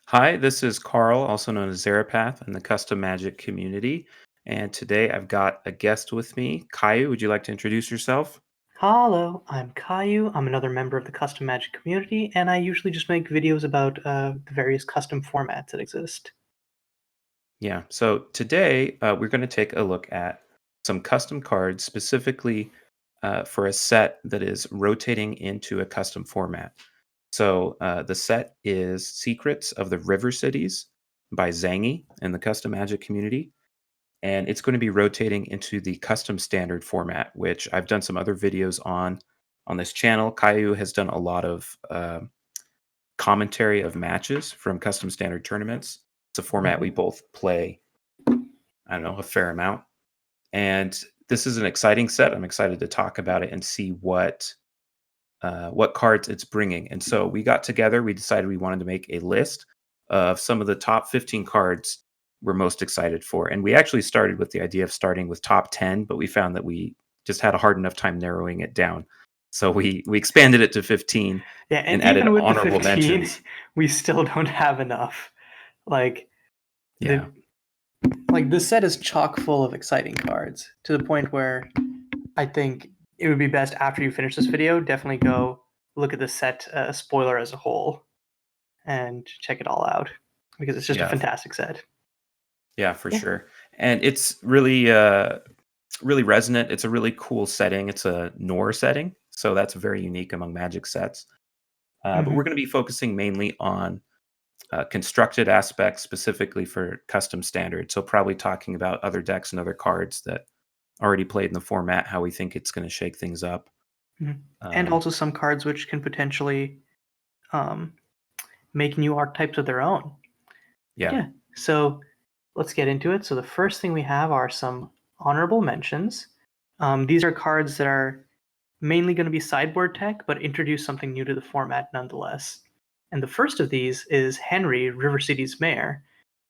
Hi, this is Carl, also known as Zarepath in the custom magic community. And today I've got a guest with me. Kayiu, would you like to introduce yourself? Hello, I'm Kayiu. I'm another member of the custom magic community, and I usually just make videos about the various custom formats that exist. Yeah, so today we're going to take a look at some custom cards specifically for a set that is rotating into a custom format. So the set is Secrets of the River Cities by Zangy in the custom magic community. And it's going to be rotating into the custom standard format, which I've done some other videos on this channel. Kaiju has done a lot of commentary of matches from custom standard tournaments. It's a format we Mhm. both play, I don't know, a fair amount. And this is an exciting set. I'm excited to talk about it and see what cards it's bringing. And so we got together. We decided we wanted to make a list of some of the top 15 cards we're most excited for. And we actually started with the idea of starting with top 10, but we found that we just had a hard enough time narrowing it down. So we expanded it to 15 Yeah, and and added even with the honorable 15, mentions. we still don't have enough. Like Yeah. the this set is chock full of exciting cards to the point where I think it would be best after you finish this video, definitely go look at the set spoiler as a whole and check it all out because it's just a Yeah. fantastic set. Yeah, for Yeah. sure. And it's really resonant. It's a really cool setting. It's a Noir setting, so that's very unique among Magic sets. But we're hmm going to be focusing mainly on constructed aspects specifically for custom standard. So probably talking about other decks and other cards that already played in the format, how we think it's going to shake things up. And Um, also some cards which can potentially um, make new archetypes of their own. yeah, Yeah, so let's get into it. So the first thing we have are some honorable mentions. These are cards that are mainly going to be sideboard tech, but introduce something new to the format nonetheless. And the first of these is Henry, River City's mayor,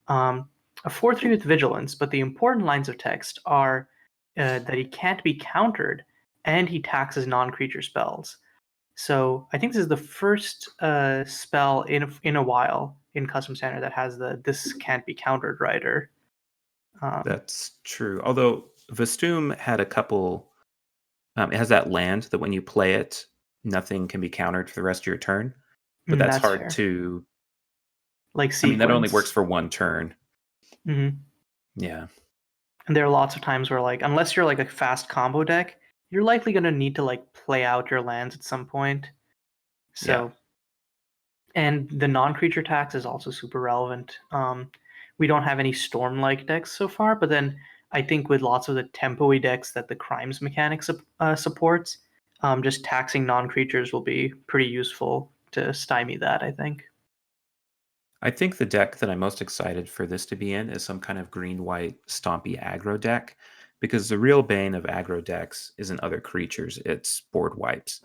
um, a 4/3 with vigilance, but the important lines of text are that he can't be countered and he taxes non-creature spells. So I think this is the first spell in a while in custom standard that has the "this can't be countered" rider. Um, that's true. Although Vestum had a couple, it has that land that when you play it, nothing can be countered for the rest of your turn. But that's that's hard fair. to. Like I mean, that only works sequence. for one turn. hmm Yeah, And there are lots of times where like unless you're like a fast combo deck, you're likely gonna need to like play out your lands at some point. yeah. So and the non-creature tax is also super relevant. We don't have any storm-like decks so far, but then I think with lots of the tempo-y decks that the crimes mechanics supports, just taxing non-creatures will be pretty useful to stymie that, I think. I think the deck that I'm most excited for this to be in is some kind of green-white stompy aggro deck, because the real bane of aggro decks isn't other creatures, it's board wipes.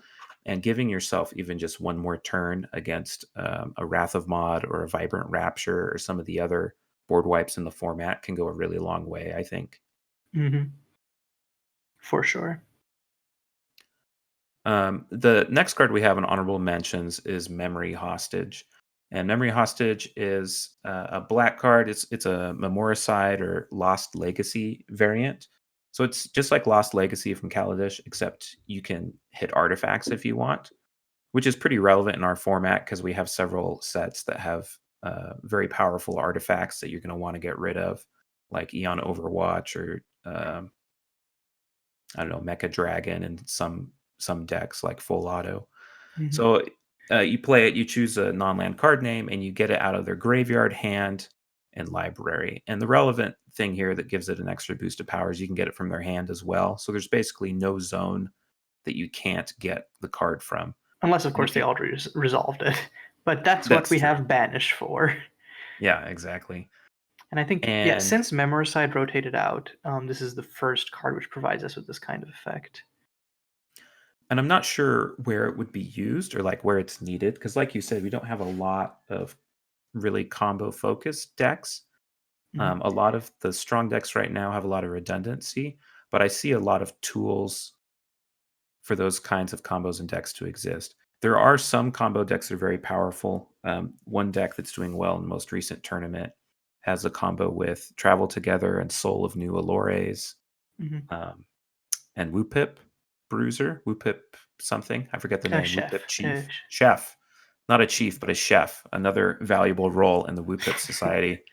And giving yourself even just one more turn against a Wrath of Mod or a Vibrant Rapture or some of the other board wipes in the format can go a really long way, I think. hmm For sure. The next card we have in honorable mentions is Memory Hostage. And Memory Hostage is a black card. It's a Memoricide or Lost Legacy variant. So it's just like Lost Legacy from Kaladesh, except you can hit artifacts if you want, which is pretty relevant in our format because we have several sets that have very powerful artifacts that you're going to want to get rid of, like Eon Overwatch or I don't know, Mecha Dragon and some decks like Full Auto. hmm So you play it, you choose a non-land card name, and you get it out of their graveyard, hand, and library. And the relevant thing here that gives it an extra boost of powers, you can get it from their hand as well. So there's basically no zone that you can't get the card from. Unless, of And course, if they you, already resolved it. But that's what that's we true. have Banish for. Yeah, exactly. And I think, yeah, And since Memoricide rotated out, this is the first card which provides us with this kind of effect. I'm not sure where it would be used or like where it's needed because, like you said, we don't have a lot of really combo focused decks. Mhm. A lot of the strong decks right now have a lot of redundancy, but I see a lot of tools for those kinds of combos and decks to exist. There are some combo decks that are very powerful. One deck that's doing well in the most recent tournament has a combo with Travel Together and Soul of New Allures, Mhm. and Woopip Bruiser, Woopip something. I forget the name. Chef. Woopip Chief. Chef. Not a chief, but a chef. Another valuable role in the Woopip Society.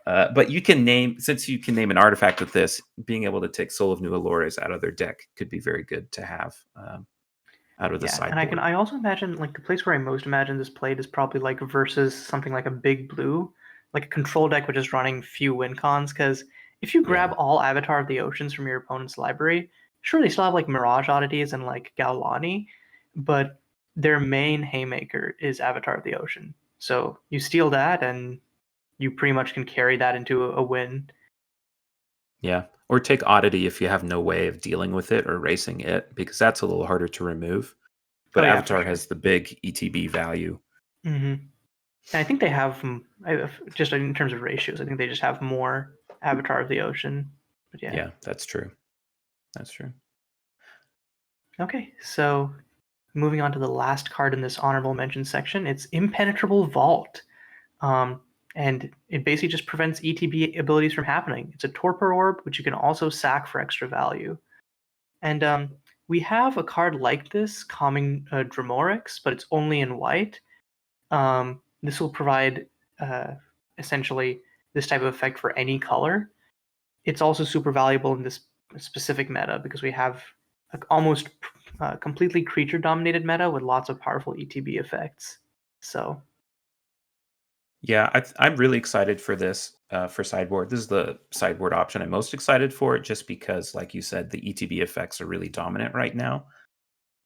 But you can name, since you can name an artifact with this, being able to take Soul of New Allures out of their deck could be very good to have out of the Yeah, and sideboard. I also imagine like the place where I most imagine this played is probably like versus something like a big blue, like a control deck which is running few win cons. Because if you grab Yeah. all Avatar of the Oceans from your opponent's library, sure they still have like Mirage Oddities and like Gaulani, but their main haymaker is Avatar of the Ocean. So you steal that and you pretty much can carry that into a win. Yeah. Or take Oddity if you have no way of dealing with it or erasing it, because that's a little harder to remove. Oh But yeah, for Avatar sure. has the big ETB value. And I think they have just in terms of ratios. I think they just have more Avatar of the Ocean. But yeah. Yeah, that's true. That's true. Okay, so moving on to the last card in this honorable mention section, it's Impenetrable Vault. Um, and it basically just prevents ETB abilities from happening. It's a Torpor Orb, which you can also sack for extra value. And we have a card like this, Calming Dromorix, but it's only in white. This will provide essentially this type of effect for any color. It's also super valuable in this specific meta because we have almost completely creature dominated meta with lots of powerful ETB effects. So Yeah, I'm really excited for this for sideboard. This is the sideboard option I'm most excited for, just because, like you said, the ETB effects are really dominant right now.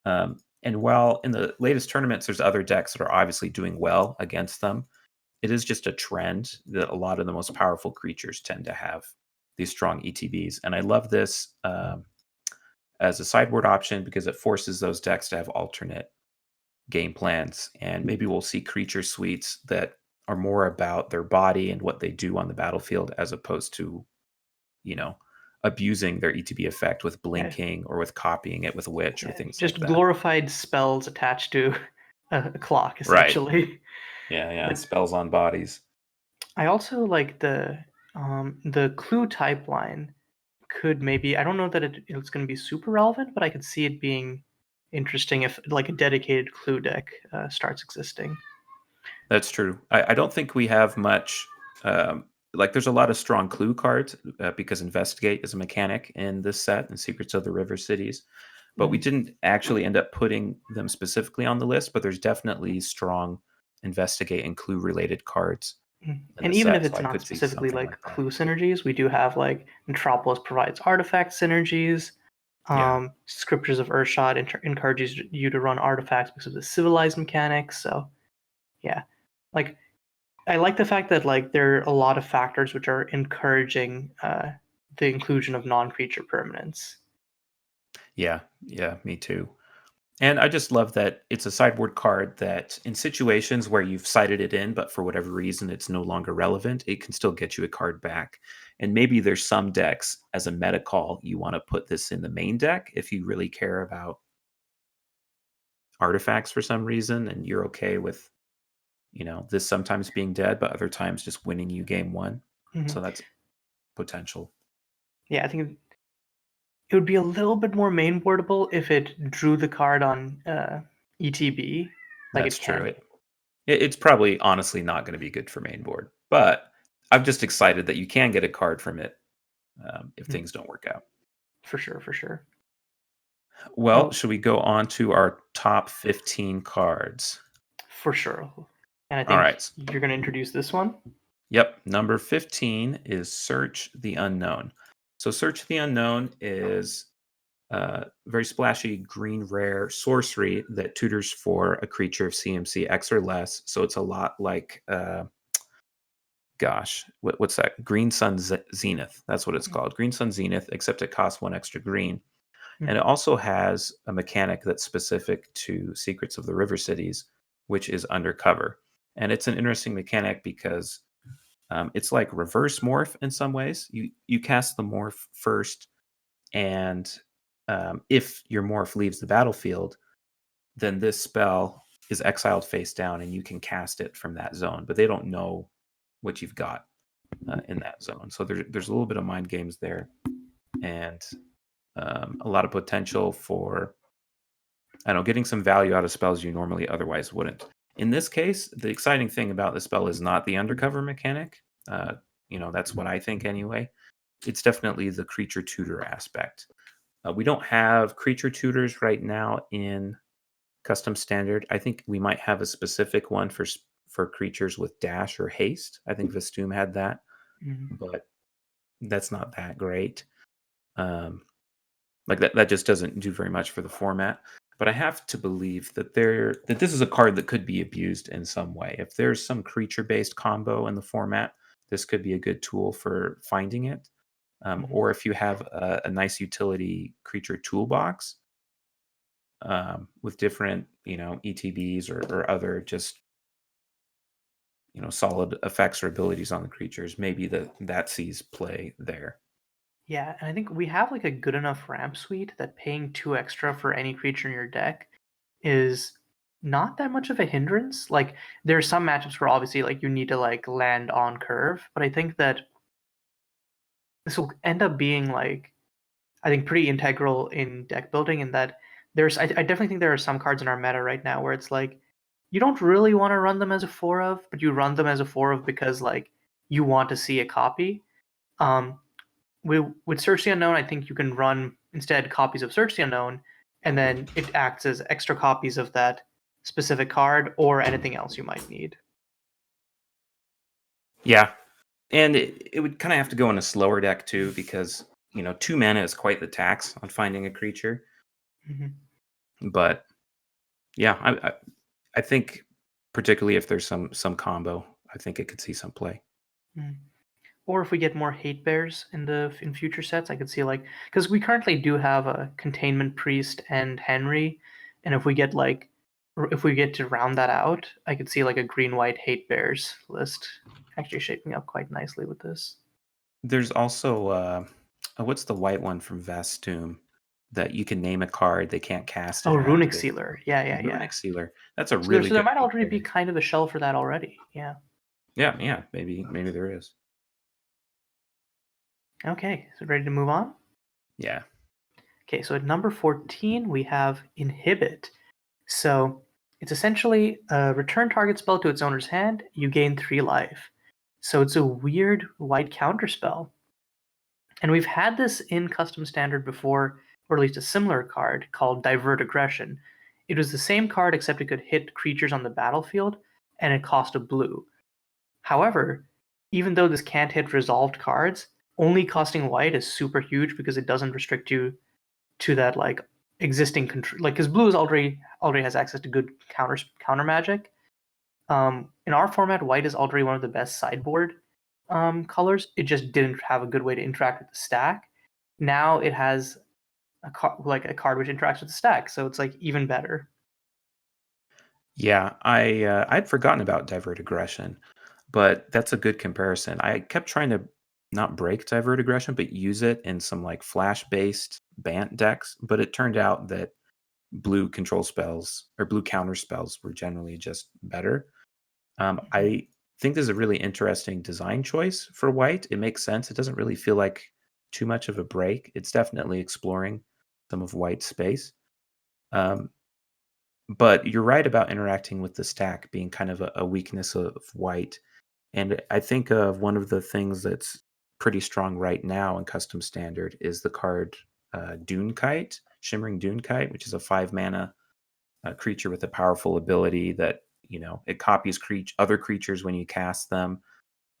And while in the latest tournaments, there's other decks that are obviously doing well against them, it is just a trend that a lot of the most powerful creatures tend to have these strong ETBs. And I love this as a sideboard option because it forces those decks to have alternate game plans. And maybe we'll see creature suites that are more about their body and what they do on the battlefield as opposed to, you know, abusing their ETB effect with yeah, blinking or with copying it with Witch or yeah, things like just that. glorified spells attached to a clock Right. essentially. Yeah, yeah. But Spells on bodies. I also like the clue type line could maybe I don't know that it's going to be super relevant, but I could see it being interesting if like a dedicated clue deck starts existing. That's true. I don't think we have much. Like, there's a lot of strong clue cards because Investigate is a mechanic in this set and Secrets of the River Cities. But we Mhm. didn't actually end up putting them specifically on the list. But there's definitely strong Investigate and clue related cards in And the even if set. So it's I not could see specifically something like like that. clue synergies, we do have like Metropolis provides artifact synergies. Yeah. Scriptures of Urshot encourages you to run artifacts because of the civilized mechanics. So yeah, like I like the fact that like there are a lot of factors which are encouraging the inclusion of non-creature permanents. Yeah. Yeah. Me too. And I just love that it's a sideboard card that, in situations where you've cited it in, but for whatever reason it's no longer relevant, it can still get you a card back. And maybe there's some decks as a meta call you want to put this in the main deck if you really care about artifacts for some reason and you're okay with, this sometimes being dead, but other times just winning you game one. Mhm. So that's potential. Yeah, I think it would be a little bit more mainboardable if it drew the card on ETB, like That's it true. can. It's probably honestly not going to be good for main board, but I'm just excited that you can get a card from it if Mm, things don't work out. for sure, for sure. Well, Oh, should we go on to our top 15 cards? for sure. And I All think right. you're going to introduce this one. Yep. Number 15 is Search the Unknown. So, Search the Unknown is very splashy green rare sorcery that tutors for a creature of CMC X or less. So, it's a lot like, what's that? Green Sun Zenith. That's what it's called. Green Sun Zenith, except it costs one extra green. And Mhm. it also has a mechanic that's specific to Secrets of the River Cities, which is Undercover. And it's an interesting mechanic because it's like reverse morph in some ways. You cast the morph first, and if your morph leaves the battlefield, then this spell is exiled face down and you can cast it from that zone, but they don't know what you've got in that zone. So there's a little bit of mind games there, and a lot of potential for, I don't know, getting some value out of spells you normally otherwise wouldn't. In this case, the exciting thing about the spell is not the undercover mechanic. That's what I think anyway. It's definitely the creature tutor aspect. We don't have creature tutors right now in custom standard. I think we might have a specific one for creatures with dash or haste. I think Vistum had that, Mhm. but that's not that great. Like that just doesn't do very much for the format. But I have to believe that this is a card that could be abused in some way. If there's some creature-based combo in the format, this could be a good tool for finding it. Mhm. Or if you have a nice utility creature toolbox with different, ETBs or other just solid effects or abilities on the creatures, maybe that sees play there. Yeah, and I think we have like a good enough ramp suite that paying 2 extra for any creature in your deck is not that much of a hindrance. Like there are some matchups where obviously like you need to like land on curve, but I think that this will end up being like I think pretty integral in deck building in that I definitely think there are some cards in our meta right now where it's like you don't really want to run them as a 4 of, but you run them as a 4 of because like you want to see a copy. Um, with Search the Unknown, I think you can run instead copies of Search the Unknown, and then it acts as extra copies of that specific card or anything else you might need. Yeah, and it would kind of have to go in a slower deck too, because 2 mana is quite the tax on finding a creature. Mhm. But yeah, I think particularly if there's some combo, I think it could see some play. Mm. Or if we get more hate bears in future sets, I could see like because we currently do have a containment priest and Henry, and if we get to round that out, I could see like a green white hate bears list actually shaping up quite nicely with this. There's also what's the white one from Vastum that you can name a card, they can't cast Oh, it Runic after. Sealer. Yeah, yeah, yeah. Runic Sealer. That's a So really there good might hate already be bear. kind of a shell for that already. Yeah. Yeah, maybe there is. Okay, so ready to move on? Yeah. Okay, so at number 14, we have Inhibit. So it's essentially a return target spell to its owner's hand, you gain 3 life. So it's a weird white counterspell. And we've had this in custom standard before, or at least a similar card called Divert Aggression. It was the same card except it could hit creatures on the battlefield, and it cost a blue. However, even though this can't hit resolved cards, only costing white is super huge because it doesn't restrict you to that like existing control. Like because blue is already has access to good counter magic. In our format, white is already one of the best sideboard colors. It just didn't have a good way to interact with the stack. Now it has a card which interacts with the stack, so it's like even better. Yeah, I'd forgotten about Divert Aggression, but that's a good comparison. I kept trying to not break Divert Aggression, but use it in some like flash-based Bant decks, but it turned out that blue control spells or blue counter spells were generally just better. Mhm. I think this is a really interesting design choice for white. It makes sense. It doesn't really feel like too much of a break. It's definitely exploring some of white's space. Um, but you're right about interacting with the stack being kind of a weakness of white. And I think of one of the things that's pretty strong right now in custom standard is the card Dune Kite, Shimmering Dune Kite, which is a 5 mana creature with a powerful ability that it copies other creatures when you cast them,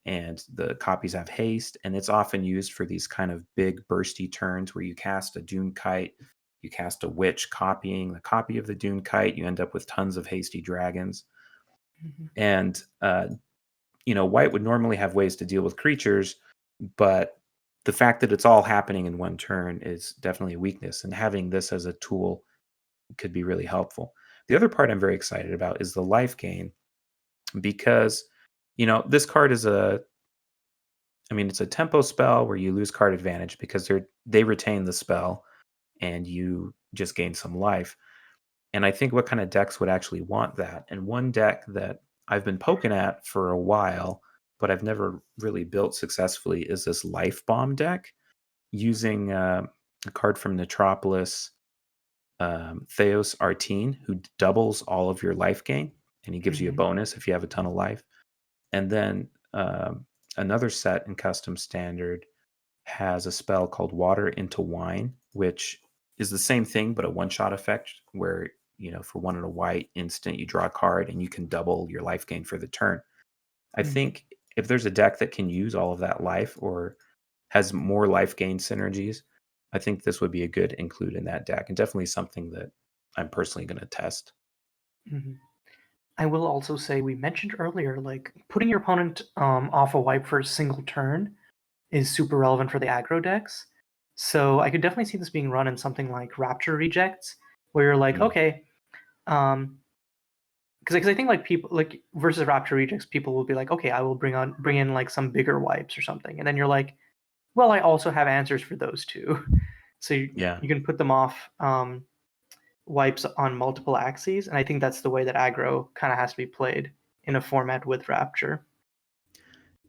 and the copies have haste, and it's often used for these kind of big bursty turns where you cast a Dune Kite, you cast a witch copying the copy of the Dune Kite, you end up with tons of hasty dragons. Mhm. And white would normally have ways to deal with creatures, but the fact that it's all happening in one turn is definitely a weakness, and having this as a tool could be really helpful. The other part I'm very excited about is the life gain, because this card is it's a tempo spell where you lose card advantage because they retain the spell and you just gain some life. And I think what kind of decks would actually want that? And one deck that I've been poking at for a while, but I've never really built successfully is this Life Bomb deck using a card from Metropolis, Theos Artine, who doubles all of your life gain, and he gives you a bonus if you have a ton of life. And then another set in Custom Standard has a spell called Water into Wine, which is the same thing, but a one-shot effect where, for 1 and a white instant, you draw a card and you can double your life gain for the turn. I think if there's a deck that can use all of that life or has more life gain synergies, I think this would be a good include in that deck, and definitely something that I'm personally going to test. I will also say, we mentioned earlier, like putting your opponent off a wipe for a single turn is super relevant for the aggro decks. So I could definitely see this being run in something like Rapture Rejects, where you're like, okay, because I think like people like versus Rapture Rejects, people will be like, okay, I will bring in like some bigger wipes or something, and then you're like, well, I also have answers for those too. So you can put them off wipes on multiple axes, and I think that's the way that aggro kind of has to be played in a format with Rapture.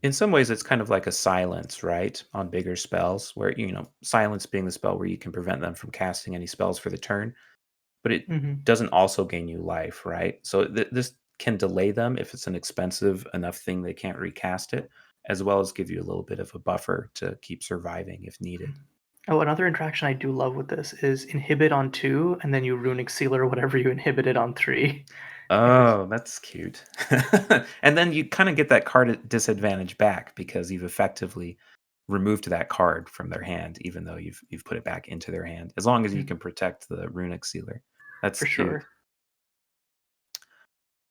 In some ways, it's kind of like a silence, right, on bigger spells, where, silence being the spell where you can prevent them from casting any spells for the turn, but it doesn't also gain you life, right? So this can delay them if it's an expensive enough thing they can't recast it, as well as give you a little bit of a buffer to keep surviving if needed. Oh, another interaction I do love with this is Inhibit on 2, and then you Runic Sealer whatever you inhibited on 3. Oh, that's cute. And then you kind of get that card at disadvantage back because you've effectively removed that card from their hand, even though you've put it back into their hand, as long as you can protect the Runic Sealer. That's For cute. sure.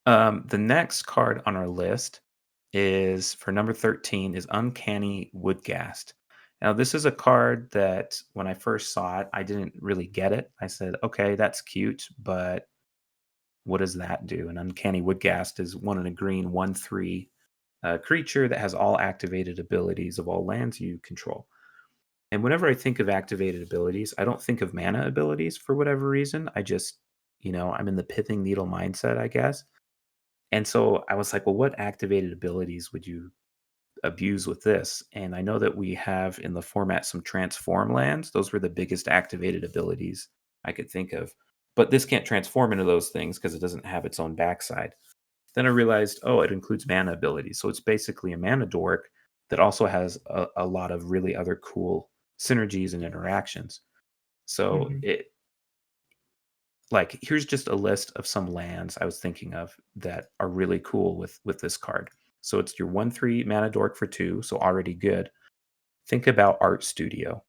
The next card on our list is for number 13 is Uncanny Woodghast. Now, this is a card that when I first saw it, I didn't really get it. I said, okay, that's cute, but what does that do? An Uncanny Woodghast is 1 and a green, 1/3 creature that has all activated abilities of all lands you control. And whenever I think of activated abilities, I don't think of mana abilities for whatever reason. I just, I'm in the pithing needle mindset, I guess. And so I was like, well, what activated abilities would you abuse with this? And I know that we have in the format some transform lands. Those were the biggest activated abilities I could think of. But this can't transform into those things because it doesn't have its own backside. Then I realized, oh, it includes mana abilities. So it's basically a mana dork that also has a lot of really other cool synergies and interactions. So here's just a list of some lands I was thinking of that are really cool with this card. So it's your 1/3 mana dork for 2, so already good. Think about Art Studio.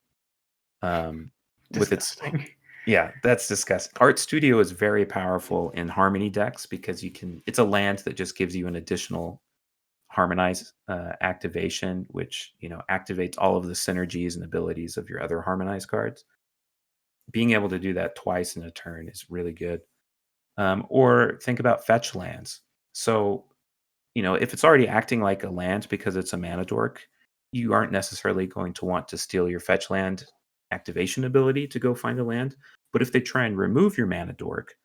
With its Disgusting. Yeah, that's disgusting. Art Studio is very powerful in Harmony decks because it's a land that just gives you an additional Harmonize activation, which activates all of the synergies and abilities of your other Harmonize cards. Being able to do that twice in a turn is really good. Or think about fetch lands. So, if it's already acting like a land because it's a mana dork, you aren't necessarily going to want to steal your fetch land activation ability to go find a land. But if they try and remove your mana dork,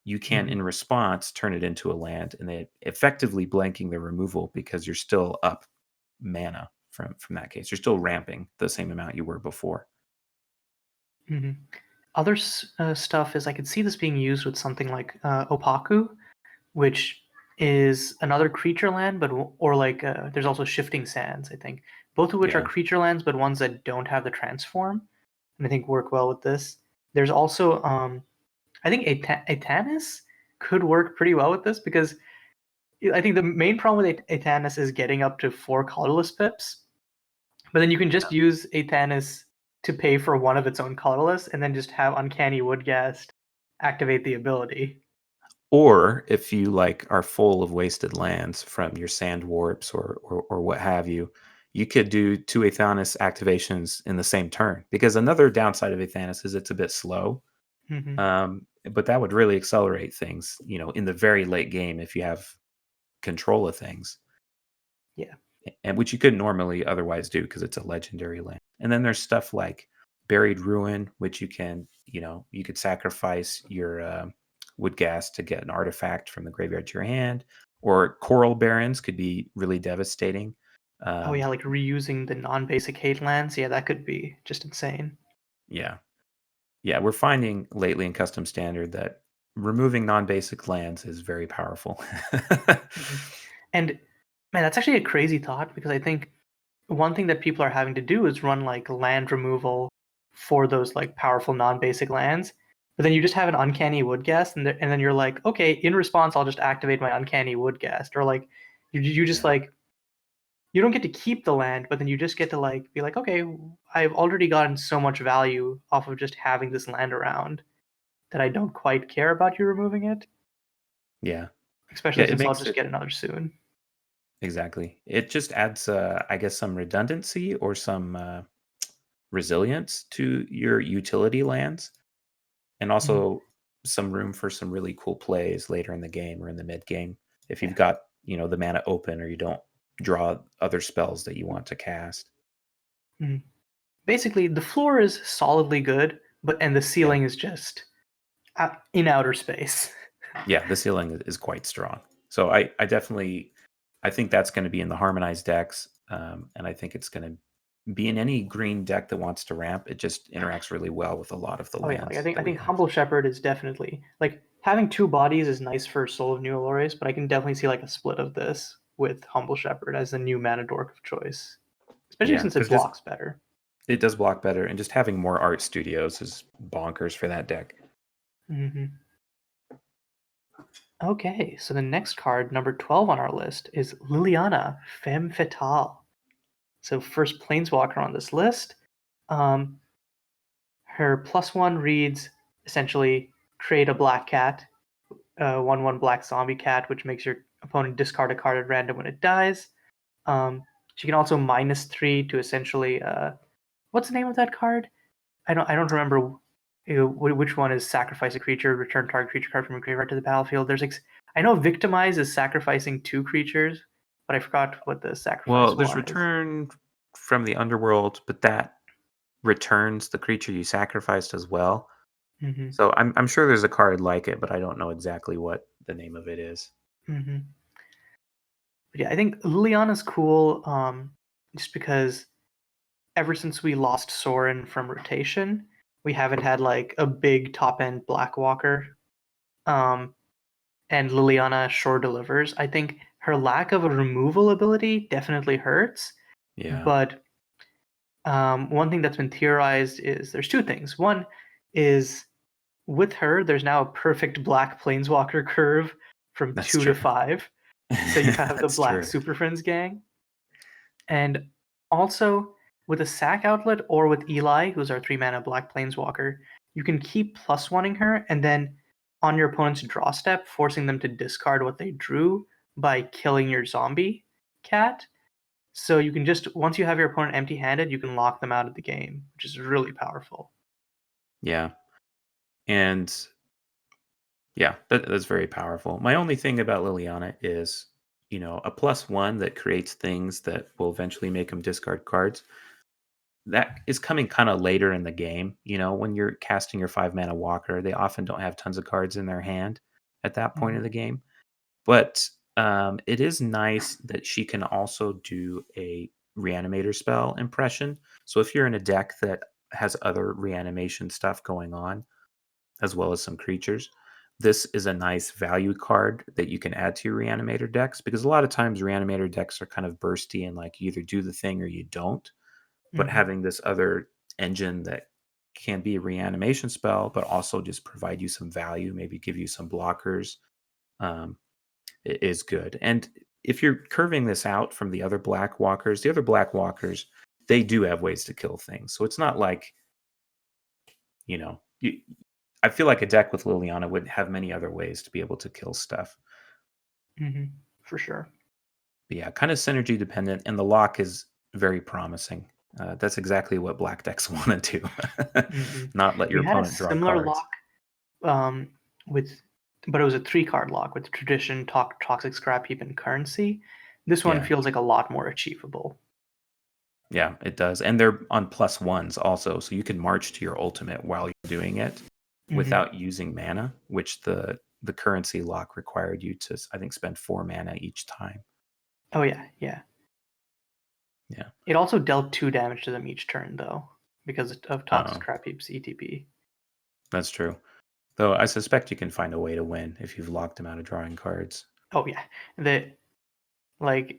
you can, in response, turn it into a land, and they effectively blanking the removal because you're still up mana from that case. You're still ramping the same amount you were before. Other stuff is I could see this being used with something like Opaku, which is another creature land, or like there's also Shifting Sands, I think, both of which are creature lands, but ones that don't have the transform, and I think work well with this. There's also I think Atanis could work pretty well with this because I think the main problem with Atanis is getting up to 4 colorless pips, but then you can just use Atanis to pay for one of its own colorless, and then just have Uncanny Woodghast activate the ability. Or if you are full of wasted lands from your sand warps or what have you, you could do 2 Athanis activations in the same turn. Because another downside of Athanis is it's a bit slow. But that would really accelerate things, in the very late game if you have control of things. Yeah. And which you couldn't normally otherwise do because it's a legendary land. And then there's stuff like Buried Ruin, which you can, you could sacrifice your Woodghast to get an artifact from the graveyard to your hand, or Coral Barrens could be really devastating. Oh yeah, like reusing the non-basic hate lands. Yeah, that could be just insane. Yeah. Yeah, we're finding lately in custom standard that removing non-basic lands is very powerful. Mhm. And man, that's actually a crazy thought because I think one thing that people are having to do is run like land removal for those like powerful non-basic lands. But then you just have an Uncanny Woodghast, and then you're like, okay, in response, I'll just activate my Uncanny Woodghast, or like you just Yeah. like you don't get to keep the land, but then you just get to like be like, okay, I've already gotten so much value off of just having this land around that I don't quite care about you removing it, Yeah. Yeah, especially it since I'll makes just it get another soon. exactly. It just adds I guess some redundancy or some resilience to your utility lands, and Mhm. also some room for some really cool plays later in the game or in the mid game if you've Yeah. got, the mana open or you don't draw other spells that you want to cast. Mhm. Basically, the floor is solidly good, and the Yeah. ceiling is just in outer space. Yeah, the ceiling is quite strong. So I definitely I think that's going to be in the harmonized decks, and I think it's going to be in any green deck that wants to ramp. It just interacts really well with a lot of the Oh yeah, like I lands think I that we think have. Humble Shepherd is definitely like having two bodies is nice for Soul of New Allures, but I can definitely see like a split of this with Humble Shepherd as the new mana dork of choice, especially Yeah, since because it just blocks better. it does block better, and just having more art studios is bonkers for that deck. Hmm. Okay, so the next card, number 12 on our list, is Liliana, Femme Fatale. So first Planeswalker on this list. Um, her +1 reads essentially create a black cat, 1/1 black zombie cat, which makes your opponent discard a card at random when it dies. She can also -3 to essentially what's the name of that card? I don't remember which one is sacrifice a creature, return target creature card from your graveyard to the battlefield. I know victimize is sacrificing 2 creatures, but I forgot what the Well, sacrifice there's one is. return from the underworld, but that returns the creature you sacrificed as well. Hmm. So I'm sure there's a card like it, but I don't know exactly what the name of it is. Hmm. But yeah, I think Liliana's cool, just because ever since we lost Sorin from rotation, we haven't had like a big top end Blackwalker. Um, and Liliana sure delivers. I think her lack of a removal ability definitely hurts, Yeah, but one thing that's been theorized is there's 2 things. One is with her, there's now a perfect black planeswalker curve from that's 2 to 5. So you have the that's black true. Super Friends gang. And also with a sack outlet or with Eli, who's our 3 mana black planeswalker, you can keep +1ing her and then on your opponent's draw step, forcing them to discard what they drew by killing your zombie cat. So you can just once you have your opponent empty-handed, you can lock them out of the game, which is really powerful. Yeah, and yeah, that's very powerful. My only thing about Liliana is, a +1 that creates things that will eventually make them discard cards. That is coming kind of later in the game. When you're casting your 5 mana walker, they often don't have tons of cards in their hand at that point Mhm. of the game. But it is nice that she can also do a reanimator spell impression. So if you're in a deck that has other reanimation stuff going on, as well as some creatures, this is a nice value card that you can add to your reanimator decks, because a lot of times reanimator decks are kind of bursty and like you either do the thing or you don't. But Mhm. having this other engine that can be a reanimation spell, but also just provide you some value, maybe give you some blockers, um, is good. And if you're curving this out from the other black walkers, they do have ways to kill things. So it's not like, you, I feel like a deck with Liliana would have many other ways to be able to kill stuff. Mhm. For sure. But yeah, kind of synergy dependent, and the lock is very promising. That's exactly what black decks want to do, Mhm. not let your We had a opponent draw similar cards. lock um, with, but it was a 3 card lock with tradition, toxic scrap heap, and currency. This one Yeah, feels like a lot more achievable. yeah, it does. And they're on +1s also, so you can march to your ultimate while you're doing it Hmm. without using mana, which the the currency lock required you to, I think, spend 4 mana each time. Oh yeah. Yeah. It also dealt 2 damage to them each turn though, because of Toxic Crap Heap's ETP. That's true. Though I suspect you can find a way to win if you've locked them out of drawing cards. Oh yeah,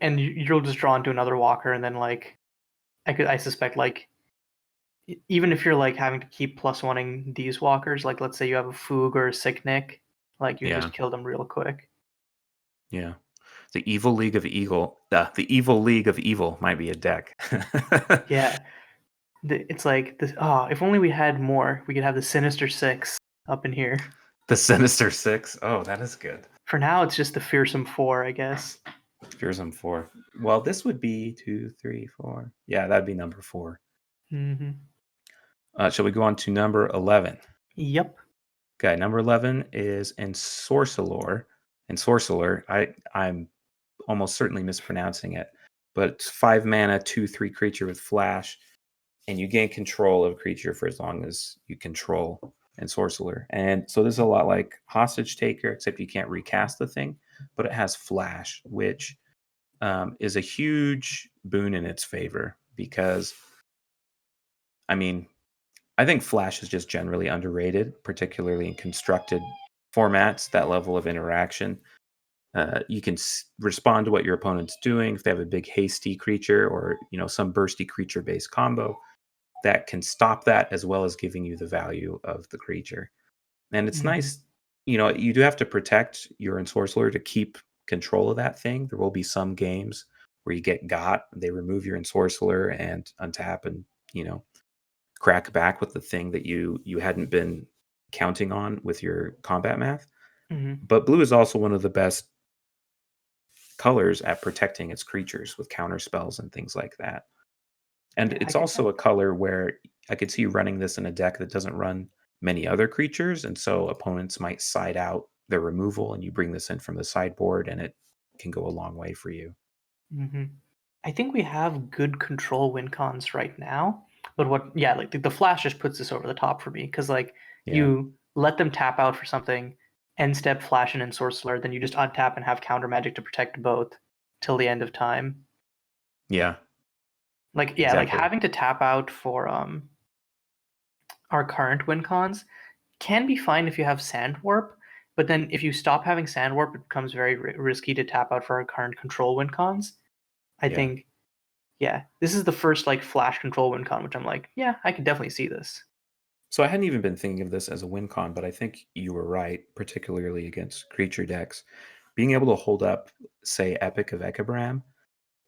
and you'll just draw into another walker, and then I suspect even if you're having to keep +1ing these walkers, let's say you have a Foog or a Sick Nick, you can just kill them real quick. Yeah. The Evil League of Evil. The Evil League of Evil might be a deck. Yeah. It's like this. Oh, if only we had more, we could have the Sinister Six up in here. The Sinister Six. Oh, that is good. For now, it's just the Fearsome Four, I guess. Fearsome 4. Well, this would be 2, 3, 4. Yeah, that'd be number 4. Shall we go on to number 11? Yep. Okay, number 11 is Ensorcellor. I'm almost certainly mispronouncing it, but it's 5 mana, 2/3 creature with flash, and you gain control of a creature for as long as you control Ensorcellor. And so this is a lot like Hostage Taker, except you can't recast the thing, but it has flash, which is a huge boon in its favor because, I mean, I think Flash is just generally underrated, particularly in constructed formats. That level of interaction, you can respond to what your opponent's doing. If they have a big hasty creature or some bursty creature-based combo, that can stop that as well as giving you the value of the creature. And it's nice, you do have to protect your Ensorceller to keep control of that thing. There will be some games where you get got, they remove your Ensorceller and untap and crack back with the thing that you hadn't been counting on with your combat math. But blue is also one of the best colors at protecting its creatures with counter spells and things like that. And it's also a color where I could see you running this in a deck that doesn't run many other creatures, and so opponents might side out their removal, and you bring this in from the sideboard, and it can go a long way for you. I think we have good control win cons right now, but the flash just puts this over the top for me because you let them tap out for something, end step flash and Ensorcellor, then you just untap and have counter magic to protect both till the end of time. Yeah. Exactly. Having to tap out for our current win cons can be fine if you have Sand Warp, but then if you stop having Sand Warp, it becomes very risky to tap out for our current control win cons. I think, this is the first flash control win con, which I'm I could definitely see this. So I hadn't even been thinking of this as a win con, but I think you were right, particularly against creature decks. Being able to hold up, say, Epic of Ekabram,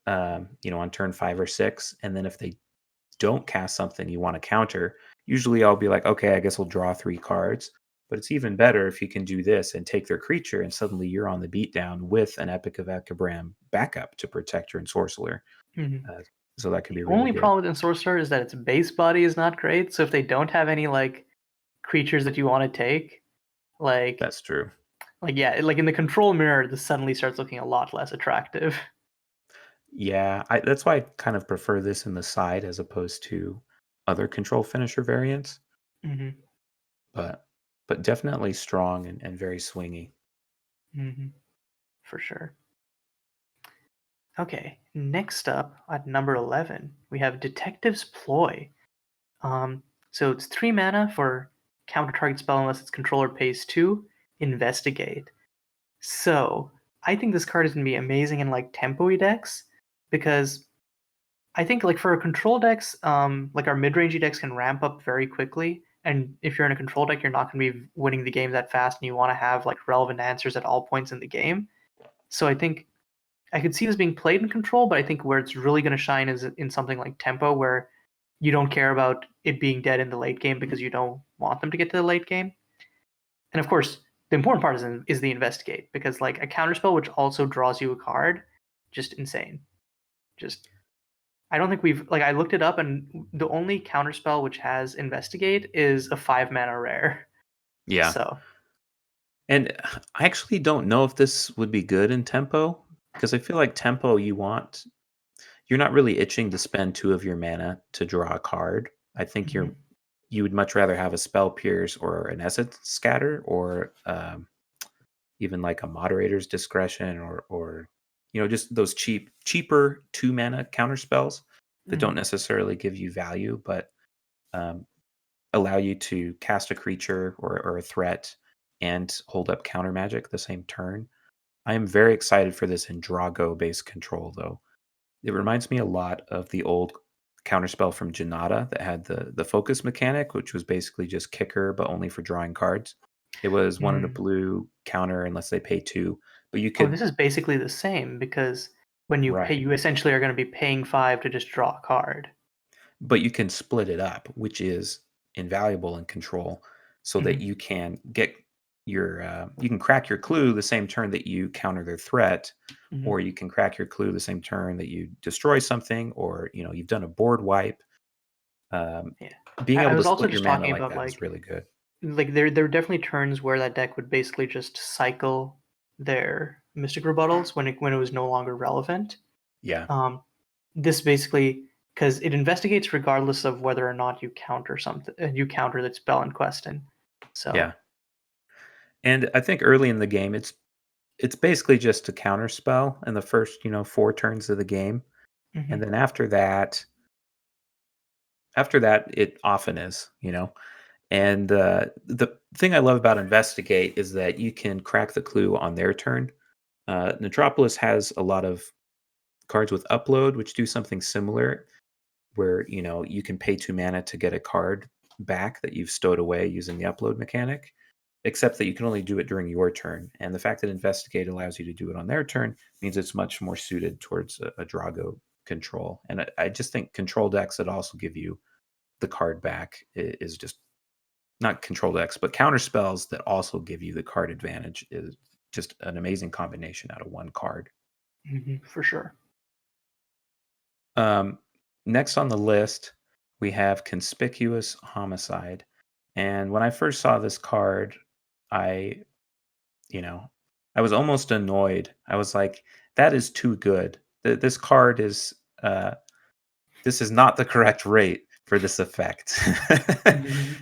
on turn 5 or 6, and then if they don't cast something you want to counter, usually I'll be like, okay, I guess we'll draw 3 cards. But it's even better if you can do this and take their creature, and suddenly you're on the beatdown with an Epic of Ekabram backup to protect your Ensorcellor. So that could be really only good. Problem with Ensorcellor is that its base body is not great. So if they don't have any creatures that you want to take, that's true. In the control mirror, this suddenly starts looking a lot less attractive. Yeah, that's why I kind of prefer this in the side as opposed to other control finisher variants. But definitely strong and very swingy. For sure. Okay, next up at number 11, we have Detective's Ploy. So it's 3 mana for counter target spell unless its controller pays 2, Investigate. So I think this card is going to be amazing in tempo-y decks because I think for control decks, our mid-rangey decks can ramp up very quickly. And if you're in a control deck, you're not going to be winning the game that fast, and you want to have relevant answers at all points in the game. So I think I could see this being played in control, but I think where it's really going to shine is in something like tempo, where you don't care about it being dead in the late game because you don't want them to get to the late game. And of course, the important part is the investigate, because a counterspell which also draws you a card, just insane. I don't think we've I looked it up, and the only counterspell which has investigate is a 5 mana rare. Yeah. So. And I actually don't know if this would be good in tempo, because I feel like tempo you're not really itching to spend 2 of your mana to draw a card. I think you would much rather have a spell pierce or an essence scatter or even like a moderator's discretion, or just those cheaper 2 mana counter spells that don't necessarily give you value, but um, allow you to cast a creature or a threat and hold up counter magic the same turn. I am very excited for this in Drago based control, though. It reminds me a lot of the old counterspell from Janata that had the focus mechanic, which was basically just kicker, but only for drawing cards. It was one in a blue counter unless they pay 2, but you Oh, could this is basically the same because when you pay, right, you essentially are going to be paying 5 to just draw a card. but you can split it up, which is invaluable in control, so that Mhm. you can get you can crack your clue the same turn that you counter their threat, Mhm. or you can crack your clue the same turn that you destroy something, or you've done a board wipe. Um, Yeah. being I able to was also split your just mana talking like about that is really good. there are definitely turns where that deck would basically just cycle their Mystic Rebuttals when it was no longer relevant. Yeah, Um, this basically because it investigates regardless of whether or not you counter something, you counter that spell in question. yeah. So, And I think early in the game, it's basically just a counter spell in the first 4 turns of the game, and mhm, then after that, it often is. And the thing I love about Investigate is that you can crack the clue on their turn. Metropolis has a lot of cards with upload, which do something similar, where you can pay 2 mana to get a card back that you've stowed away using the upload mechanic, except that you can only do it during your turn. And the fact that Investigate allows you to do it on their turn means it's much more suited towards a Drago control. And I just think control decks that also give you the card back is just not control decks, but counter spells that also give you the card advantage is just an amazing combination out of one card. for sure. Um, Next on the list, we have Conspicuous Homicide. And when I first saw this card, I, you know, I was almost annoyed. I was like, that is too good. This card this is not the correct rate for this effect. Mhm,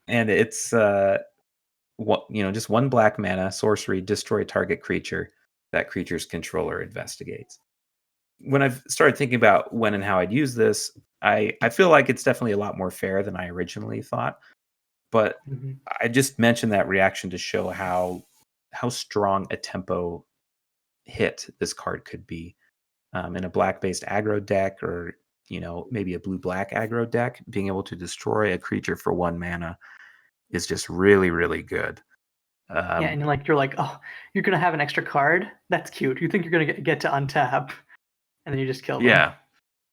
And it's just 1 black mana sorcery, destroy target creature. That creature's controller investigates. When I've started thinking about when and how I'd use this, I feel like it's definitely a lot more fair than I originally thought. But mhm, I just mentioned that reaction to show how strong a tempo hit this card could be in a black based aggro deck, or maybe a blue black aggro deck. Being able to destroy a creature for 1 mana is just really really good. yeah, Um, and you're like, "Oh, you're gonna have an extra card? That's cute. You think you're gonna get to untap, and then you just kill them." yeah,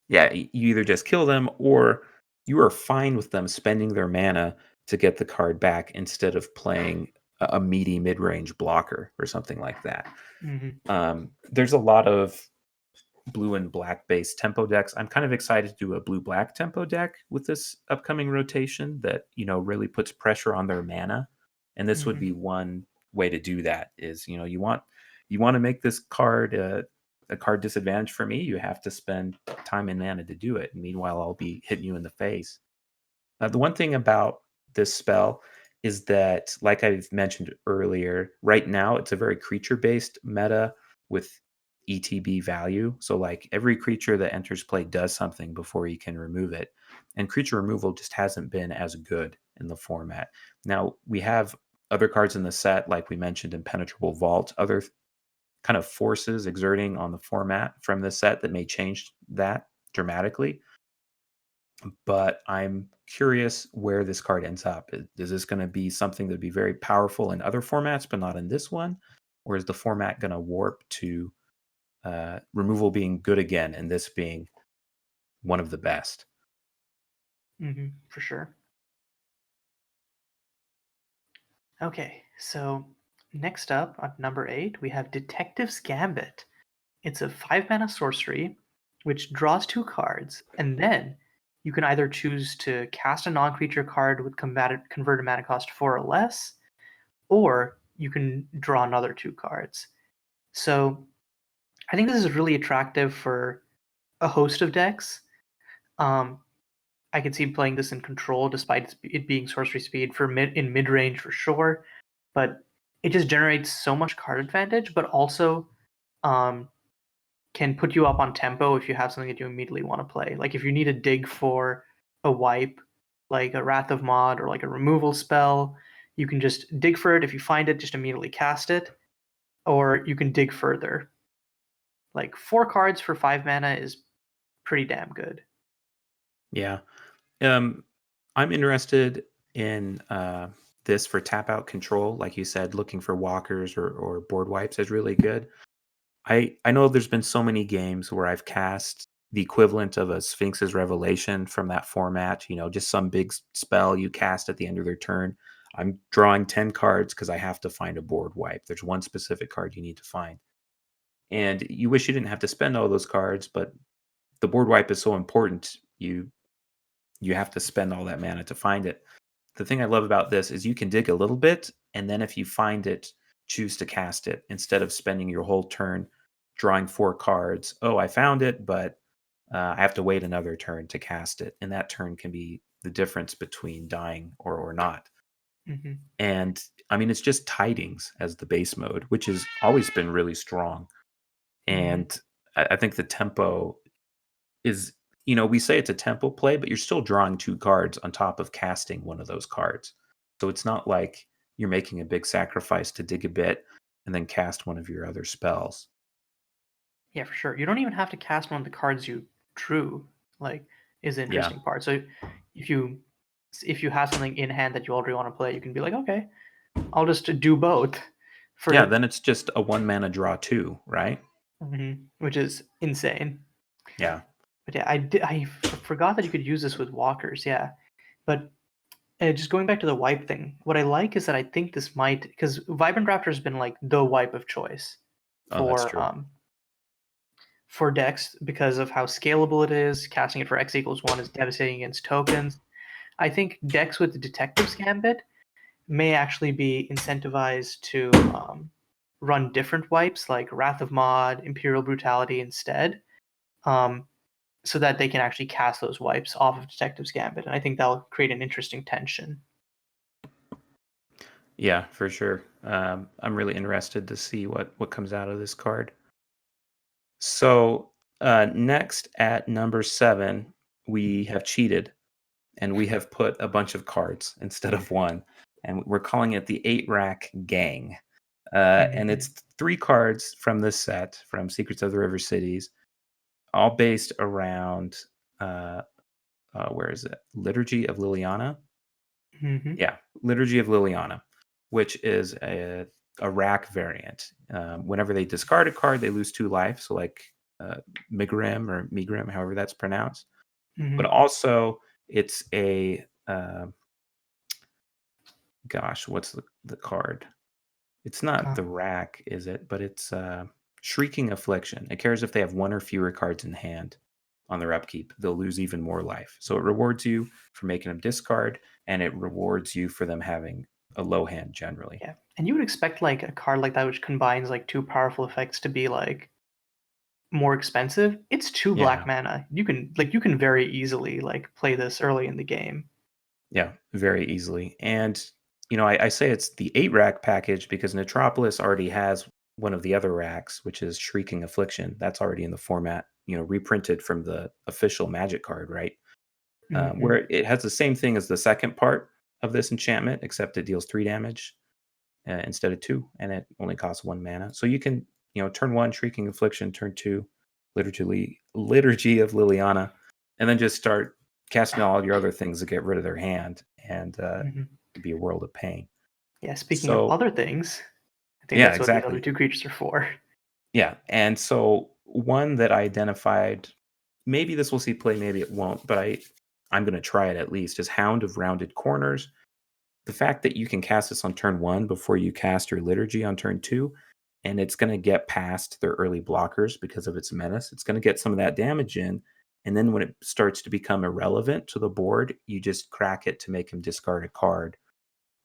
yeah. You either just kill them, or you are fine with them spending their mana to get the card back instead of playing a meaty mid range blocker or something like that. Mhm, There's a lot of blue and black based tempo decks. I'm kind of excited to do a blue black tempo deck with this upcoming rotation that really puts pressure on their mana, and this would mhm, be one way to do that. Is you want to make this card a card disadvantage for me, you have to spend time and mana to do it. And meanwhile, I'll be hitting you in the face. The one thing about this spell is that, like I've mentioned earlier, right now it's a very creature based meta with ETB value. So, like, every creature that enters play does something before you can remove it. And creature removal just hasn't been as good in the format. Now, we have other cards in the set, like we mentioned, Impenetrable Vault, other kind of forces exerting on the format from this set that may change that dramatically. But I'm curious where this card ends up. Is this going to be something that would be very powerful in other formats, but not in this one? Or is the format going to warp to removal being good again and this being one of the best? for sure. Okay, so next up on number 8, we have Detective's Gambit. It's a 5 mana sorcery which draws 2 cards, and then you can either choose to cast a non creature card with converted mana cost 4 or less, or you can draw another 2 cards. So I think this is really attractive for a host of decks. Um, I could see playing this in control despite it being sorcery speed for mid range for sure, but it just generates so much card advantage, but also um, can put you up on tempo if you have something that you immediately want to play. Like if you need a dig for a wipe, like a Wrath of Mod or like a removal spell, you can just dig for it. If you find it, just immediately cast it, or you can dig further. Like 4 cards for 5 mana is pretty damn good. Yeah. I'm interested in this for tap out control. Like you said, looking for walkers or board wipes is really good. I know there's been so many games where I've cast the equivalent of a Sphinx's Revelation from that format, just some big spell you cast at the end of their turn. I'm drawing 10 cards because I have to find a board wipe. There's one specific card you need to find. And you wish you didn't have to spend all those cards, but the board wipe is so important. You have to spend all that mana to find it. The thing I love about this is you can dig a little bit, and then if you find it, choose to cast it instead of spending your whole turn drawing 4 cards. Oh, I found it, but I have to wait another turn to cast it, and that turn can be the difference between dying or not. Mm-hmm. And I mean, it's just tidings as the base mode, which has always been really strong. Mm-hmm. And I think the tempo is, we say it's a tempo play, but you're still drawing 2 cards on top of casting one of those cards. So it's not like you're making a big sacrifice to dig a bit and then cast one of your other spells. Yeah, for sure. You don't even have to cast one of the cards you drew. Like, is the Yeah. interesting part. So if you if you have something in hand that you already want to play, you can be like, okay, I'll just do both. Yeah, For then it's just a 1 mana draw 2, right? which is insane. Yeah. But yeah, forgot that you could use this with walkers. Yeah, but just going back to the wipe thing, what I like is that I think this might, because Vibrant Raptor has been like the wipe of choice Oh, that's for true. decks because of how scalable it is. Casting it for X=1 is devastating against tokens. I think decks with the Detective's Gambit may actually be incentivized to run different wipes like Wrath of Mod, Imperial Brutality instead, so that they can actually cast those wipes off of Detective's Gambit. And I think that'll create an interesting tension. Yeah, for sure. I'm really interested to see what comes out of this card. So next at number 7, we have cheated and we have put a bunch of cards instead of one, and we're calling it the 8-rack gang. And Mm-hmm. it's 3 cards from this set from Secrets of the River Cities, all based around where is it? Liturgy of Liliana. Mm-hmm. Yeah, Liturgy of Liliana, which is a rack variant. Whenever they discard a card, they lose 2 life. So like Migrim or Migrim, however that's pronounced. But Mm-hmm. also it's a gosh, what's the card? It's not the rack, is it? But it's Shrieking Affliction. It cares if they have 1 or fewer cards in hand on their upkeep. They'll lose even more life. So it rewards you for making them discard, and it rewards you for them having a low hand generally. Yeah, and you would expect like a card like that, which combines like 2 powerful effects, to be like more expensive. It's 2 black Yeah. mana. You can very easily like play this early in the game. Yeah, very easily. And, I say it's the 8-rack package because Metropolis already has one of the other racks, which is Shrieking Affliction. That's already in the format, reprinted from the official Magic card, right? Mm-hmm. Where it has the same thing as the second part of this enchantment, except it deals 3 damage instead of 2, and it only costs 1 mana. So you can, turn 1, Shrieking Affliction, turn 2, Liturgy of Liliana, and then just start casting all your other things to get rid of their hand, and Mm-hmm. it'd be a world of pain. Yeah, speaking of So other things, I think yeah, that's what these other exactly. 2 creatures are for. Yeah, and so one that I identified, maybe this will see play, maybe it won't, but I'm going to try it at least, is Hound of Rounded Corners. The fact that you can cast this on turn 1 before you cast your Liturgy on turn 2, and it's going to get past their early blockers because of its menace. It's going to get some of that damage in, and then when it starts to become irrelevant to the board, you just crack it to make him discard a card.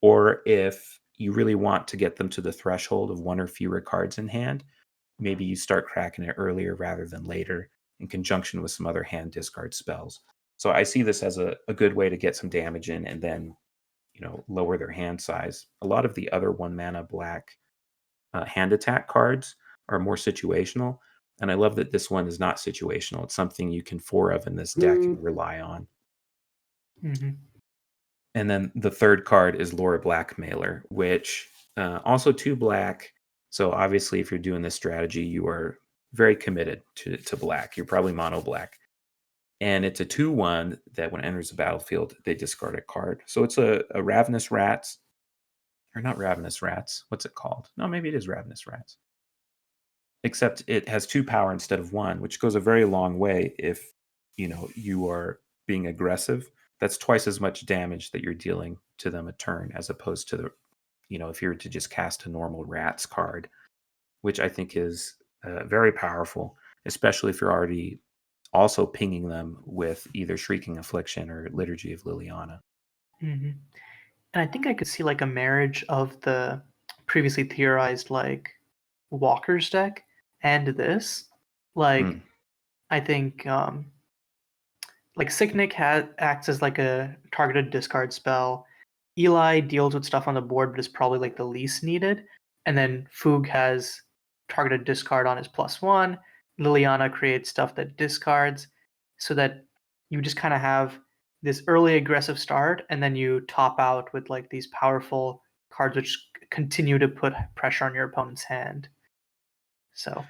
Or if you really want to get them to the threshold of 1 or fewer cards in hand, maybe you start cracking it earlier rather than later in conjunction with some other hand discard spells. So I see this as a good way to get some damage in and then lower their hand size. A lot of the other 1 mana black hand attack cards are more situational, and I love that this one is not situational. It's something you can 4 of in this deck and rely on. Mm-hmm. And then the third card is Laura Blackmailer, which also 2 black. So obviously, if you're doing this strategy, you are very committed to black. You're probably mono black. And it's a 2/1 that when it enters the battlefield, they discard a card. So it's a Ravenous Rats, or not Ravenous Rats. What's it called? No, maybe it is Ravenous Rats. Except it has 2 power instead of 1, which goes a very long way if you are being aggressive. That's twice as much damage that you're dealing to them a turn, as opposed to if you were to just cast a normal Rats card, which I think is very powerful, especially if you're already also pinging them with either Shrieking Affliction or Liturgy of Liliana. Mm-hmm. And I think I could see like a marriage of the previously theorized like Walker's deck and this. Like I think like Sicknick acts as like a targeted discard spell. Eli deals with stuff on the board, but is probably like the least needed. And then Foog has targeted discard on his +1. Liliana creates stuff that discards, so that you just kind of have this early aggressive start, and then you top out with like these powerful cards which continue to put pressure on your opponent's hand. So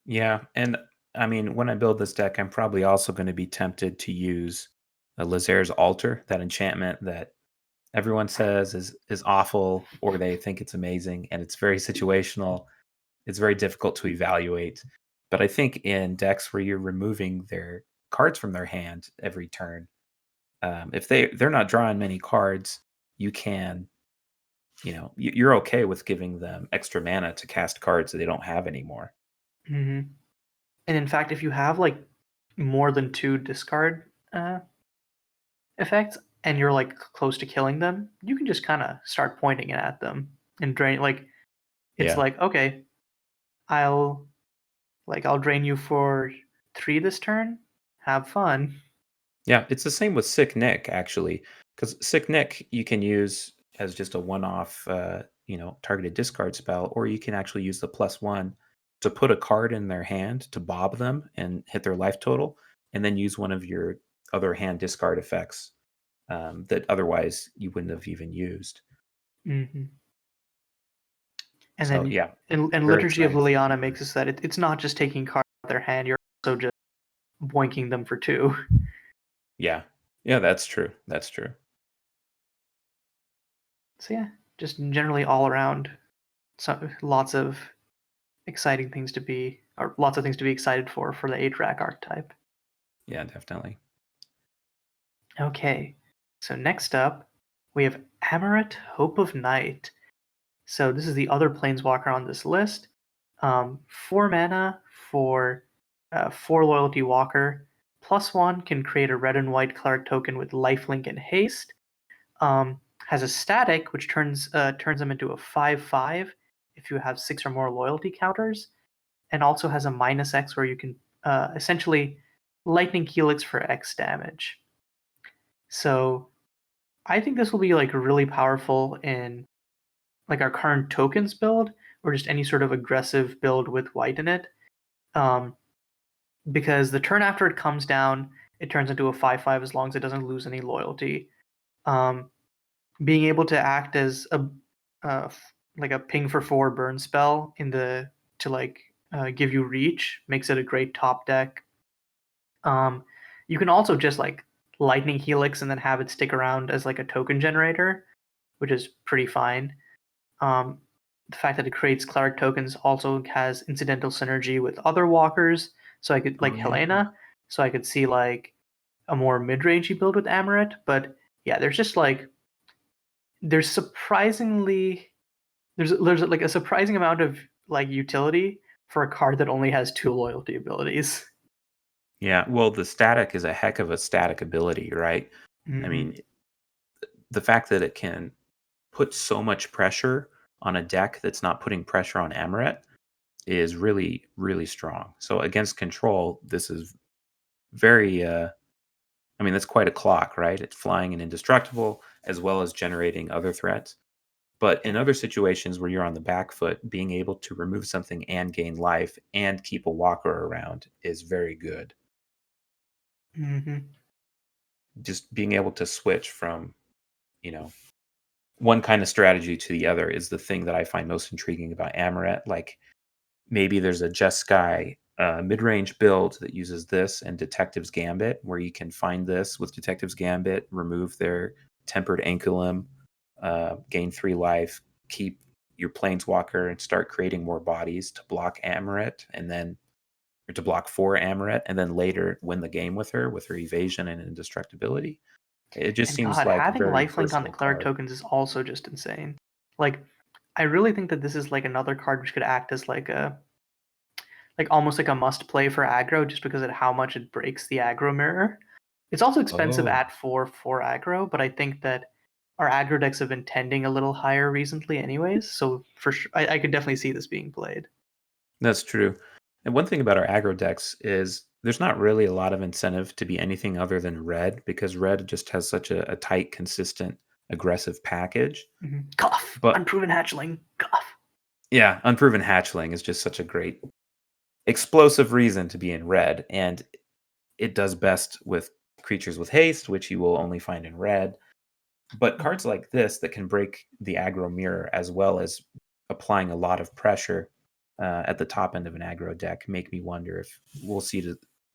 Yeah, and I mean, when I build this deck, I'm probably also going to be tempted to use a Lazaire's Altar, that enchantment that everyone says is awful, or they think it's amazing, and it's very situational. It's very difficult to evaluate. But I think in decks where you're removing their cards from their hand every turn, if they're not drawing many cards, you can, you're okay with giving them extra mana to cast cards that they don't have anymore. mm-hmm. And in fact, if you have like more than 2 discard effects and you're like close to killing them, you can just kind of start pointing it at them and drain. Like it's Yeah. like, okay, I'll I'll drain you for 3 this turn. Have fun. Yeah, it's the same with Sick Nick, actually, because Sick Nick you can use as just a one-off, targeted discard spell, or you can actually use the +1 to put a card in their hand to bob them and hit their life total, and then use one of your other hand discard effects that otherwise you wouldn't have even used. Mm-hmm. And So then yeah, and very Liturgy of exciting. Liliana makes it so that it's not just taking cards out of their hand, you're also just boinking them for 2. Yeah, yeah, that's true. That's true. So yeah, just generally all around, lots of exciting things to be, or lots of things to be excited for the 8-rack archetype. Yeah, definitely. Okay, so next up, we have Ameret, Hope of Night. So this is the other planeswalker on this list. 4 mana for 4 loyalty walker. +1 can create a red and white cleric token with lifelink and haste. Has a static which turns them into a 5/5 if you have 6 or more loyalty counters, and also has a -X where you can essentially lightning helix for X damage. So I think this will be like really powerful in like our current tokens build, or just any sort of aggressive build with white in it. Um, because the turn after it comes down, it turns into a 5/5 as long as it doesn't lose any loyalty. Um, being able to act as like a ping for 4 burn spell in the to like give you reach makes it a great top deck. You can also just like lightning helix and then have it stick around as like a token generator, which is pretty fine. Um, the fact that it creates cleric tokens also has incidental synergy with other walkers. So I could Oh like yeah. Helena. So I could see like a more mid-rangey build with Ameret. But yeah, there's just like there's surprisingly there's like a surprising amount of like utility for a card that only has 2 loyalty abilities. Yeah, well, the static is a heck of a static ability, right? I Mm-hmm. mean, the fact that it can put so much pressure on a deck that's not putting pressure on Ameret is really, really strong. So against control, this is very I mean, that's quite a clock, right? It's flying and indestructible. as well as generating other threats. But in other situations where you're on the back foot, being able to remove something and gain life and keep a walker around is very good. Mm-hmm. Just being able to switch from, you know, one kind of strategy to the other is the thing that I find most intriguing about Ameret. Like maybe there's a Jeskai mid-range build that uses this and Detective's Gambit, where you can find this with Detective's Gambit, remove their tempered Ankulum, gain 3 life, keep your Planeswalker, and start creating more bodies to block Ameret, and then or to block for Ameret, and then later win the game with her evasion and indestructibility. It just And seems God, like a having very lifelink on versatile declared card. tokens is also just insane. Like, I really think that this is like another card which could act as like almost like a must play for aggro, just because of how much it breaks the aggro mirror. It's also expensive Oh, at 4 for aggro, but I think that our aggro decks have been tending a little higher recently, anyways. So for sure, I could definitely see this being played. that's true. And one thing about our aggro decks is there's not really a lot of incentive to be anything other than red because red just has such a tight, consistent, aggressive package. Cough, But unproven hatchling, cough. yeah, Unproven Hatchling is just such a great explosive reason to be in red. And it does best with creatures with haste, which you will only find in red. But cards like this that can break the aggro mirror as well as applying a lot of pressure at the top end of an aggro deck make me wonder if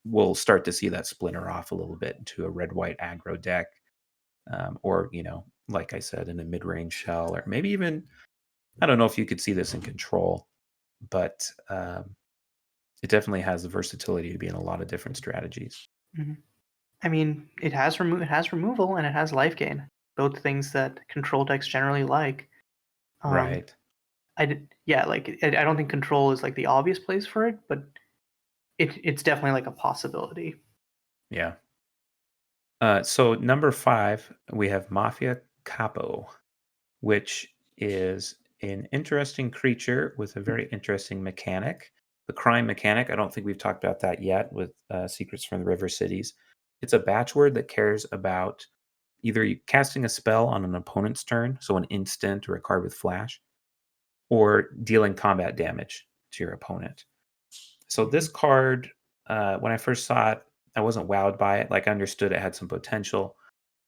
we'll start to see that splinter off a little bit into a red white aggro deck, or like I said, in a mid range shell, or maybe even I don't know if you could see this in control, but it definitely has the versatility to be in a lot of different strategies. Mhm. I mean, it has removal and it has life gain, both things that control decks generally like. Um, Right. yeah, like I don't think control is like the obvious place for it, but it's definitely like a possibility. Yeah. So number 5, we have Mafia Capo, which is an interesting creature with a very interesting mechanic. The crime mechanic, I don't think we've talked about that yet with Secrets from the River Cities. It's a batch word that cares about either you casting a spell on an opponent's turn, so an instant or a card with flash, or dealing combat damage to your opponent. So this Mhm. card, when I first saw it, I wasn't wowed by it. Like I understood it had some potential,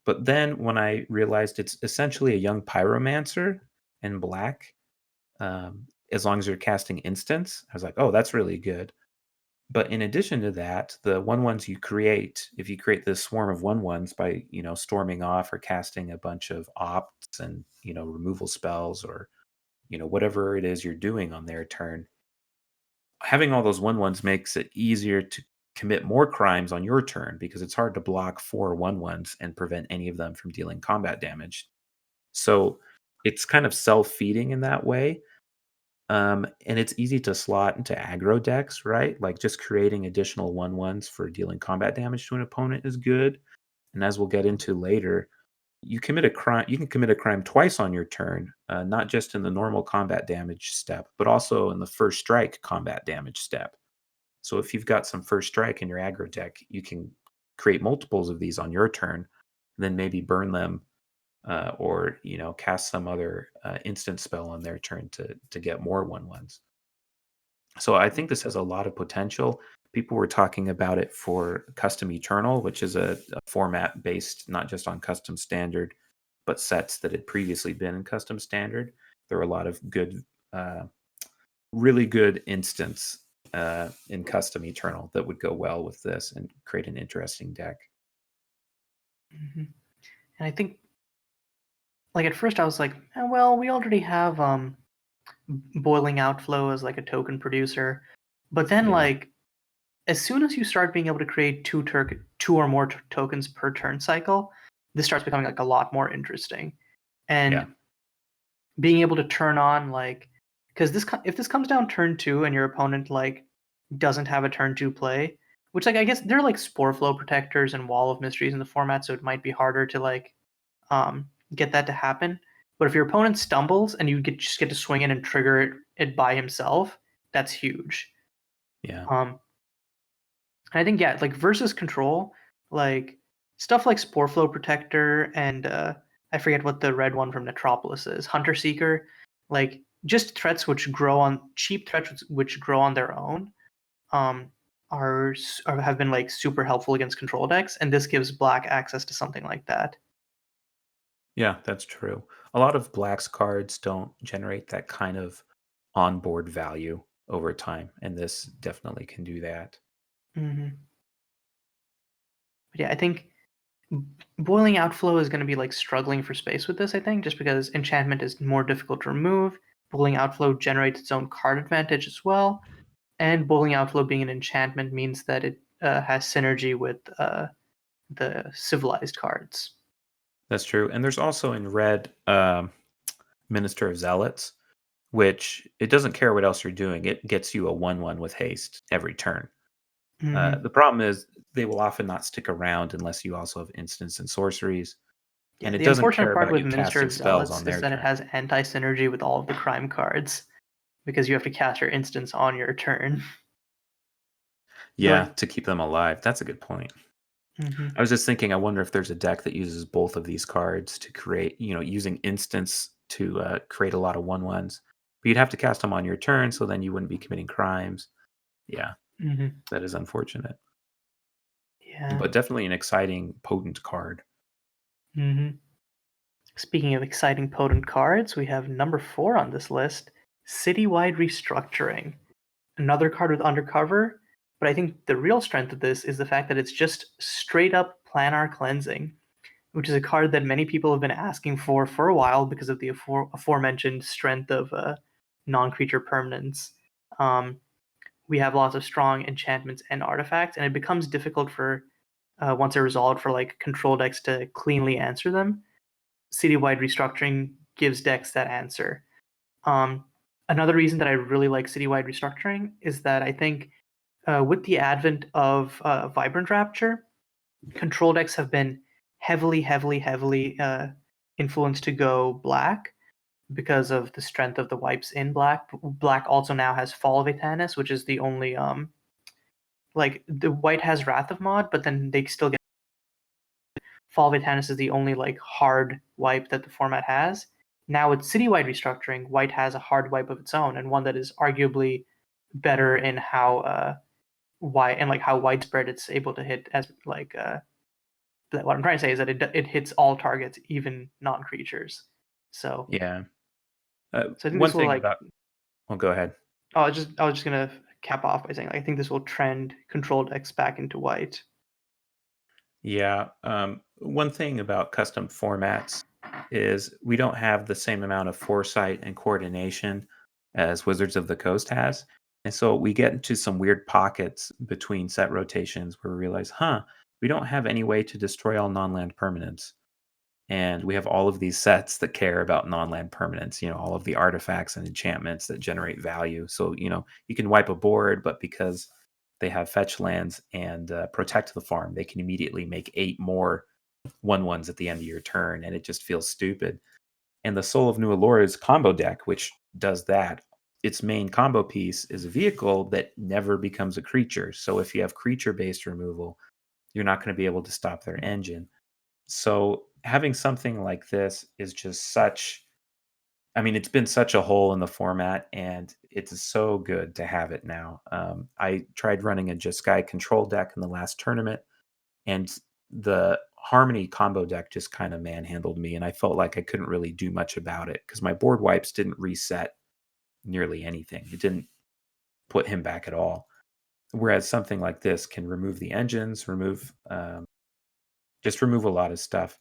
but then when I realized it's essentially a young pyromancer in black, as long as you're casting instants, I was like, oh, that's really good. But in addition to that, the one ones you create, if you create this swarm of one ones by storming off or casting a bunch of opts and removal spells or whatever it is you're doing on their turn, having all those one ones makes it easier to commit more crimes on your turn because it's hard to block 4 1 ones and prevent any of them from dealing combat damage. So it's kind of self-feeding in that way. And it's easy to slot into aggro decks, right? Like just creating additional 1 1s for dealing combat damage to an opponent is good. And as we'll get into later, you can commit a crime twice on your turn, not just in the normal combat damage step, but also in the first strike combat damage step. So if you've got some first strike in your aggro deck, you can create multiples of these on your turn, then maybe burn them, or cast some other instant spell on their turn to get more 1 1s. So I think this has a lot of potential. People were talking about it for Custom Eternal, which is a format based not just on Custom Standard, but sets that had previously been in Custom Standard. There were a lot of good, really good instants in Custom Eternal that would go well with this and create an interesting deck. Mhm. And I think, like at first, I was like, well, we already have boiling outflow as like a token producer, but then Yeah, like as soon as you start being able to create two or more tokens per turn cycle, this starts becoming like a lot more interesting. yeah, And being able to turn on like, because if this comes down turn 2 and your opponent like doesn't have a turn 2 play, which like I guess they're like spore flow protectors and wall of mysteries in the format, so it might be harder to like get that to happen. But if your opponent stumbles and just get to swing in and trigger it by himself, that's huge. yeah, Um, and I think yeah, like versus control, like stuff like Spore Flow Protector and I forget what the red one from Metropolis is. Hunter Seeker, like just threats which grow on cheap threats which grow on their own, um, are have been like super helpful against control decks, and this gives black access to something like that. Yeah, that's true. A lot of Black's cards don't generate that kind of onboard value over time, and this definitely can do that. Hmm. But yeah, I think Boiling Outflow is going to be like struggling for space with this. I think just because enchantment is more difficult to remove. Boiling Outflow generates its own card advantage as well, and Boiling Outflow being an enchantment means that it has synergy with the civilized cards. That's true. And there's also in red Minister of Zealots, which it doesn't care what else you're doing. It gets you a 1/1 with haste every turn. Hmm. The problem is they will often not stick around unless you also have instants and sorceries, Yeah, and it the doesn't care unfortunate part about with you Minister casting of spells Zealots on is their that it turn. has anti-synergy with all of the crime cards because you have to cast your instance on your turn. But Yeah, like, to keep them alive. That's a good point. I hmm, was just thinking, I wonder if there's a deck that uses both of these cards to create, using instants to create a lot of 1/1s. But you'd have to cast them on your turn, so then you wouldn't be committing crimes. Yeah, hmm, that is unfortunate. yeah. But definitely an exciting, potent card. Hmm. Speaking of exciting potent cards, we have number 4 on this list, Citywide Restructuring. Another card with undercover, but I think the real strength of this is the fact that it's just straight up planar cleansing, which is a card that many people have been asking for a while because of the aforementioned strength of non-creature permanents. Um, we have lots of strong enchantments and artifacts, and it becomes difficult for once they're resolved for like control decks to cleanly answer them. Citywide Restructuring gives decks that answer. Um, Another reason that I really like Citywide Restructuring is that I think with the advent of Vibrant Rapture, control decks have been heavily influenced to go black because of the strength of the wipes in black. Black also now has Fall of Etanus, which is the only like the white has Wrath of Mod, but then they still get Fall of Etanus is the only like hard wipe that the format has. Now with Citywide Restructuring, white has a hard wipe of its own and one that is arguably better in how wide and like how widespread it's able to hit as like what I'm trying to say is that it hits all targets, even non-creatures. So Yeah. so I think One this will thing like about well, go ahead. I was just gonna cap off by saying like, I think this will trend control decks back into white. Yeah. One thing about custom formats is we don't have the same amount of foresight and coordination as Wizards of the Coast has. And so we get into some weird pockets between set rotations where we realize, we don't have any way to destroy all non land permanents. And we have all of these sets that care about non land permanents, all of the artifacts and enchantments that generate value. So, you can wipe a board, but because they have fetch lands and protect the farm, they can immediately make 8 more 1/1s at the end of your turn, and it just feels stupid. And the Soul of New Alora's combo deck, which does that, its main combo piece is a vehicle that never becomes a creature. So if you have creature based removal, you're not going to be able to stop their engine. So having something like this is just such I mean, it's been such a hole in the format, and it's so good to have it now. I tried running a Jeskai control deck in the last tournament, and the Harmony combo deck just kind of manhandled me, and I felt like I couldn't really do much about it because my board wipes didn't reset nearly anything. It didn't put him back at all. Whereas something like this can remove the engines, just remove a lot of stuff,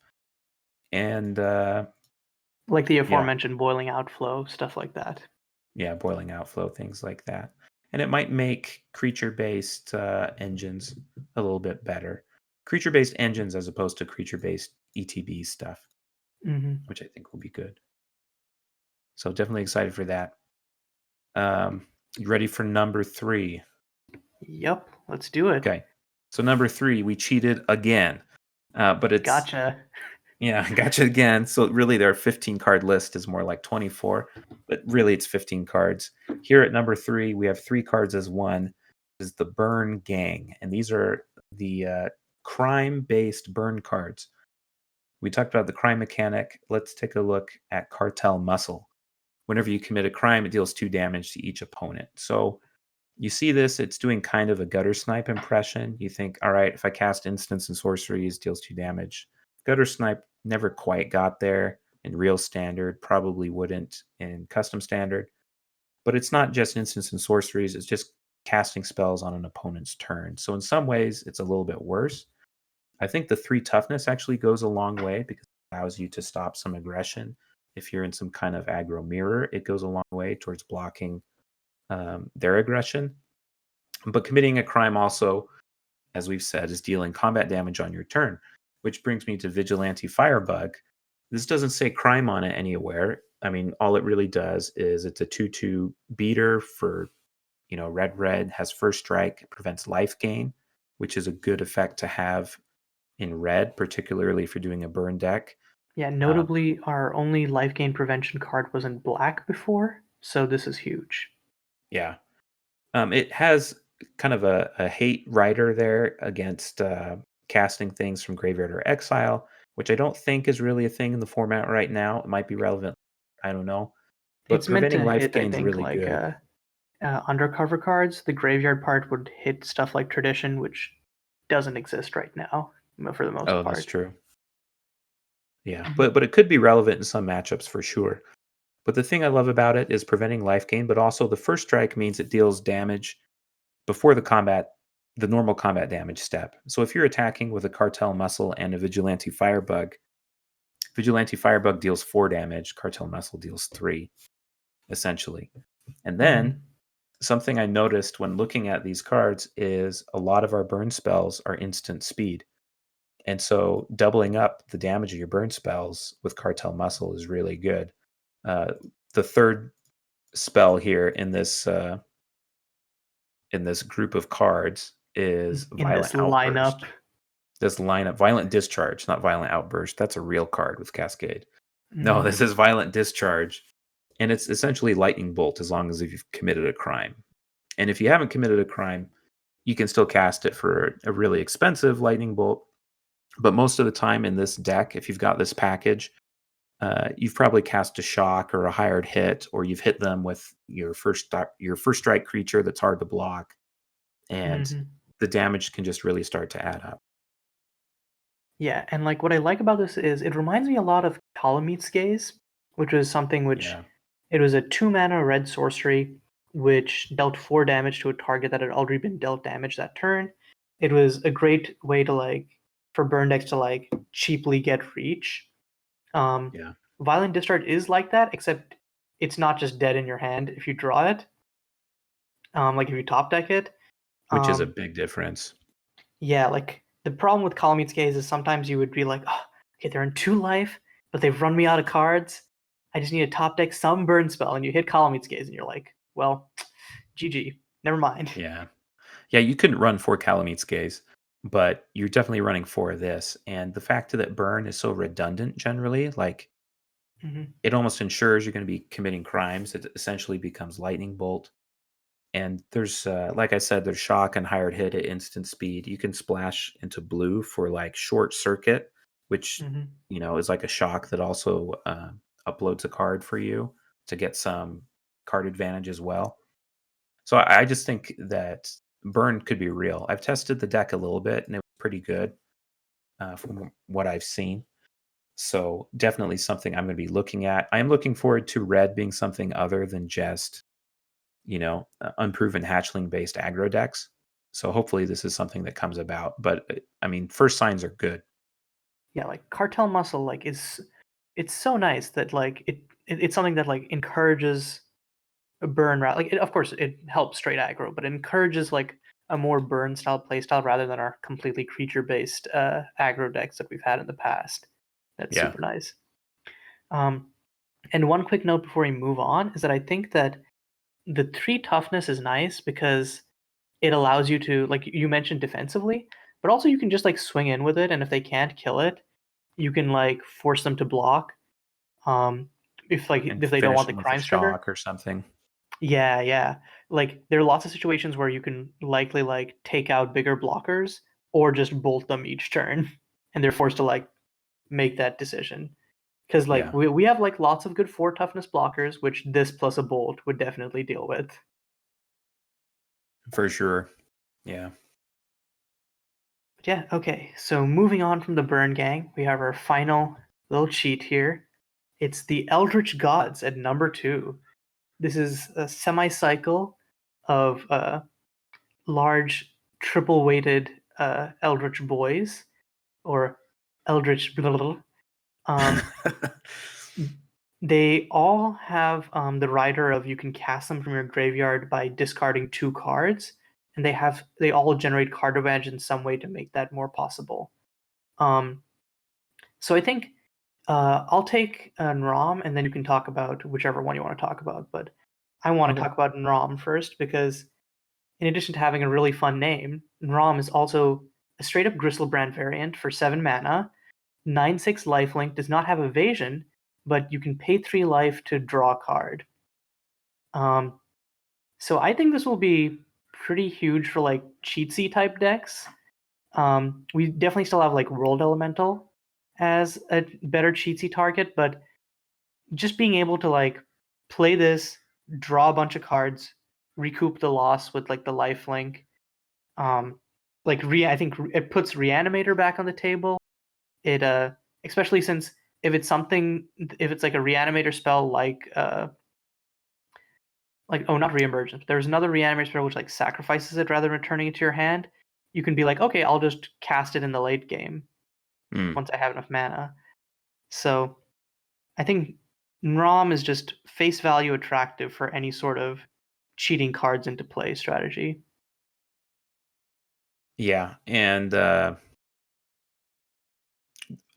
and Like the yeah, aforementioned boiling outflow, stuff like that. yeah, boiling outflow, things like that. And it might make creature-based engines a little bit better. Creature-based engines as opposed to creature-based ETB stuff, Hmm. which I think will be good. So definitely excited for that. You ready for number 3? Yep, let's do it. Okay. So number 3, we cheated again, but it's Gotcha. yeah, gotcha again. So really, their 15 card list is more like 24, but really it's 15 cards. Here at number 3, we have 3 cards as one. Is the Burn Gang, and these are the crime-based burn cards. We talked about the crime mechanic. Let's take a look at Cartel Muscle. Whenever you commit a crime, it deals 2 damage to each opponent. So you see this, it's doing kind of a gutter snipe impression. You think, all right, if I cast instants and sorceries, deals 2 damage. Gutter snipe never quite got there in real standard, probably wouldn't in custom standard. But it's not just instants and sorceries, it's just casting spells on an opponent's turn. So in some ways, it's a little bit worse. I think the 3 toughness actually goes a long way because it allows you to stop some aggression. If you're in some kind of aggro mirror, it goes a long way towards blocking their aggression. But committing a crime also, as we've said, is dealing combat damage on your turn, which brings me to Vigilante Firebug. This doesn't say crime on it anywhere. I mean, all it really does is it's a 2/2 beater for, red, has first strike, prevents life gain, which is a good effect to have in red, particularly if you're doing a burn deck. Yeah, notably, our only life gain prevention card was in black before, so this is huge. Yeah. It has kind of a hate rider there against casting things from Graveyard or Exile, which I don't think is really a thing in the format right now. It might be relevant. I don't know. But It's meant preventing to life hit, I gain's think, really like good. undercover cards. The graveyard part would hit stuff like Tradition, which doesn't exist right now for the most Oh, that's part. true. Yeah, Mhm. but it could be relevant in some matchups for sure. But the thing I love about it is preventing life gain, but also the first strike means it deals damage before the normal combat damage step. So if you're attacking with a Cartel Muscle and a Vigilante Firebug, Vigilante Firebug deals 4 damage, Cartel Muscle deals 3, essentially. And then Mhm. something I noticed when looking at these cards is a lot of our burn spells are instant speed. And so doubling up the damage of your burn spells with Cartel Muscle is really good. Uh, the third spell here in this group of cards is In this Violent lineup. Outburst. This lineup, Violent Discharge, not Violent Outburst. That's a real card with Cascade. No, this Mm. is Violent Discharge, and it's essentially Lightning Bolt as long as if you've committed a crime. And if you haven't committed a crime, you can still cast it for a really expensive Lightning Bolt. But most of the time in this deck, if you've got this package, you've probably cast a shock or a hired hit, or you've hit them with your first strike creature that's hard to block, and Mhm. the damage can just really start to add up. Yeah, and like what I like about this is it reminds me a lot of Kalameet's Gaze, which was something which Yeah, it was a 2 mana red sorcery which dealt 4 damage to a target that had already been dealt damage that turn. It was a great way to for burn decks to cheaply get reach. Um, yeah, Violent Discharge is like that, except it's not just dead in your hand if you draw it. Like if you top deck it. which is a Um, big difference. Yeah, like the problem with Kalameet's Gaze is sometimes you would be like, oh, okay, they're in 2 life, but they've run me out of cards. I just need to top deck some burn spell, and you hit Kalameet's Gaze, and you're like, well, GG, never mind. Yeah. Yeah, you couldn't run 4 Calameet's Gaze, but you're definitely running 4 of this, and the fact that burn is so redundant generally, like, Hmm. it almost ensures you're gonna be committing crimes. It essentially becomes Lightning Bolt, and there's, like I said, there's shock and hired hit at instant speed. You can splash into blue for, like, short circuit, which, Hmm. is like a shock that also, uploads a card for you to get some card advantage as well. So I just think that burn could be real. I've tested the deck a little bit, and it was pretty good, from what I've seen. So definitely something I'm gonna be looking at. I am looking forward to red being something other than just, unproven hatchling-based aggro decks. So hopefully this is something that comes about, but, I mean, first signs are good. Yeah, like Cartel Muscle, it's so nice that it's something that encourages a burn route. Of course, it helps straight aggro, but it encourages a more burn style playstyle rather than our completely creature based aggro decks that we've had in the past. That's Yeah, super nice. Um, and one quick note before we move on is that I think that the 3 toughness is nice because it allows you to, like you mentioned, defensively, but also you can just swing in with it, and if they can't kill it, you can force them to block. Um, and if they don't finish want the them with a crimes trigger. shock or something. Yeah, yeah. There are lots of situations where you can likely take out bigger blockers or just bolt them each turn, and they're forced to make that decision. Because like Yeah, we have like lots of good 4 toughness blockers, which this plus a bolt would definitely deal with. for sure. Yeah. But yeah, okay. So moving on from the Burn Gang, we have our final little cheat here. It's the Eldritch Gods at number 2. This is a semi-cycle of large triple-weighted Eldritch boys, or Eldritch blah, blah, blah. They all have the rider of you can cast them from your graveyard by discarding 2 cards, and they all generate card advantage in some way to make that more possible. So I think I'll take Nrom, and then you can talk about whichever one you want to talk about. But I want to Okay. talk about Nrom first because, in addition to having a really fun name, Nrom is also a straight up Gristlebrand variant for 7 mana. 9/6 lifelink, does not have evasion, but you can pay 3 life to draw a card. Um, so I think this will be pretty huge for like cheatsy type decks. We definitely still have like World Elemental as a better cheatsy target, but just being able to like play this, draw a bunch of cards, recoup the loss with like the lifelink. I think it puts Reanimator back on the table. It especially since if it's like a Reanimator spell like oh, not Reemergence. There's another Reanimator spell which like sacrifices it rather than returning it to your hand. You can be like, okay, I'll just cast it in the late game Mm. once I have enough mana. So I think Nrom is just face value attractive for any sort of cheating cards into play strategy. Yeah, and I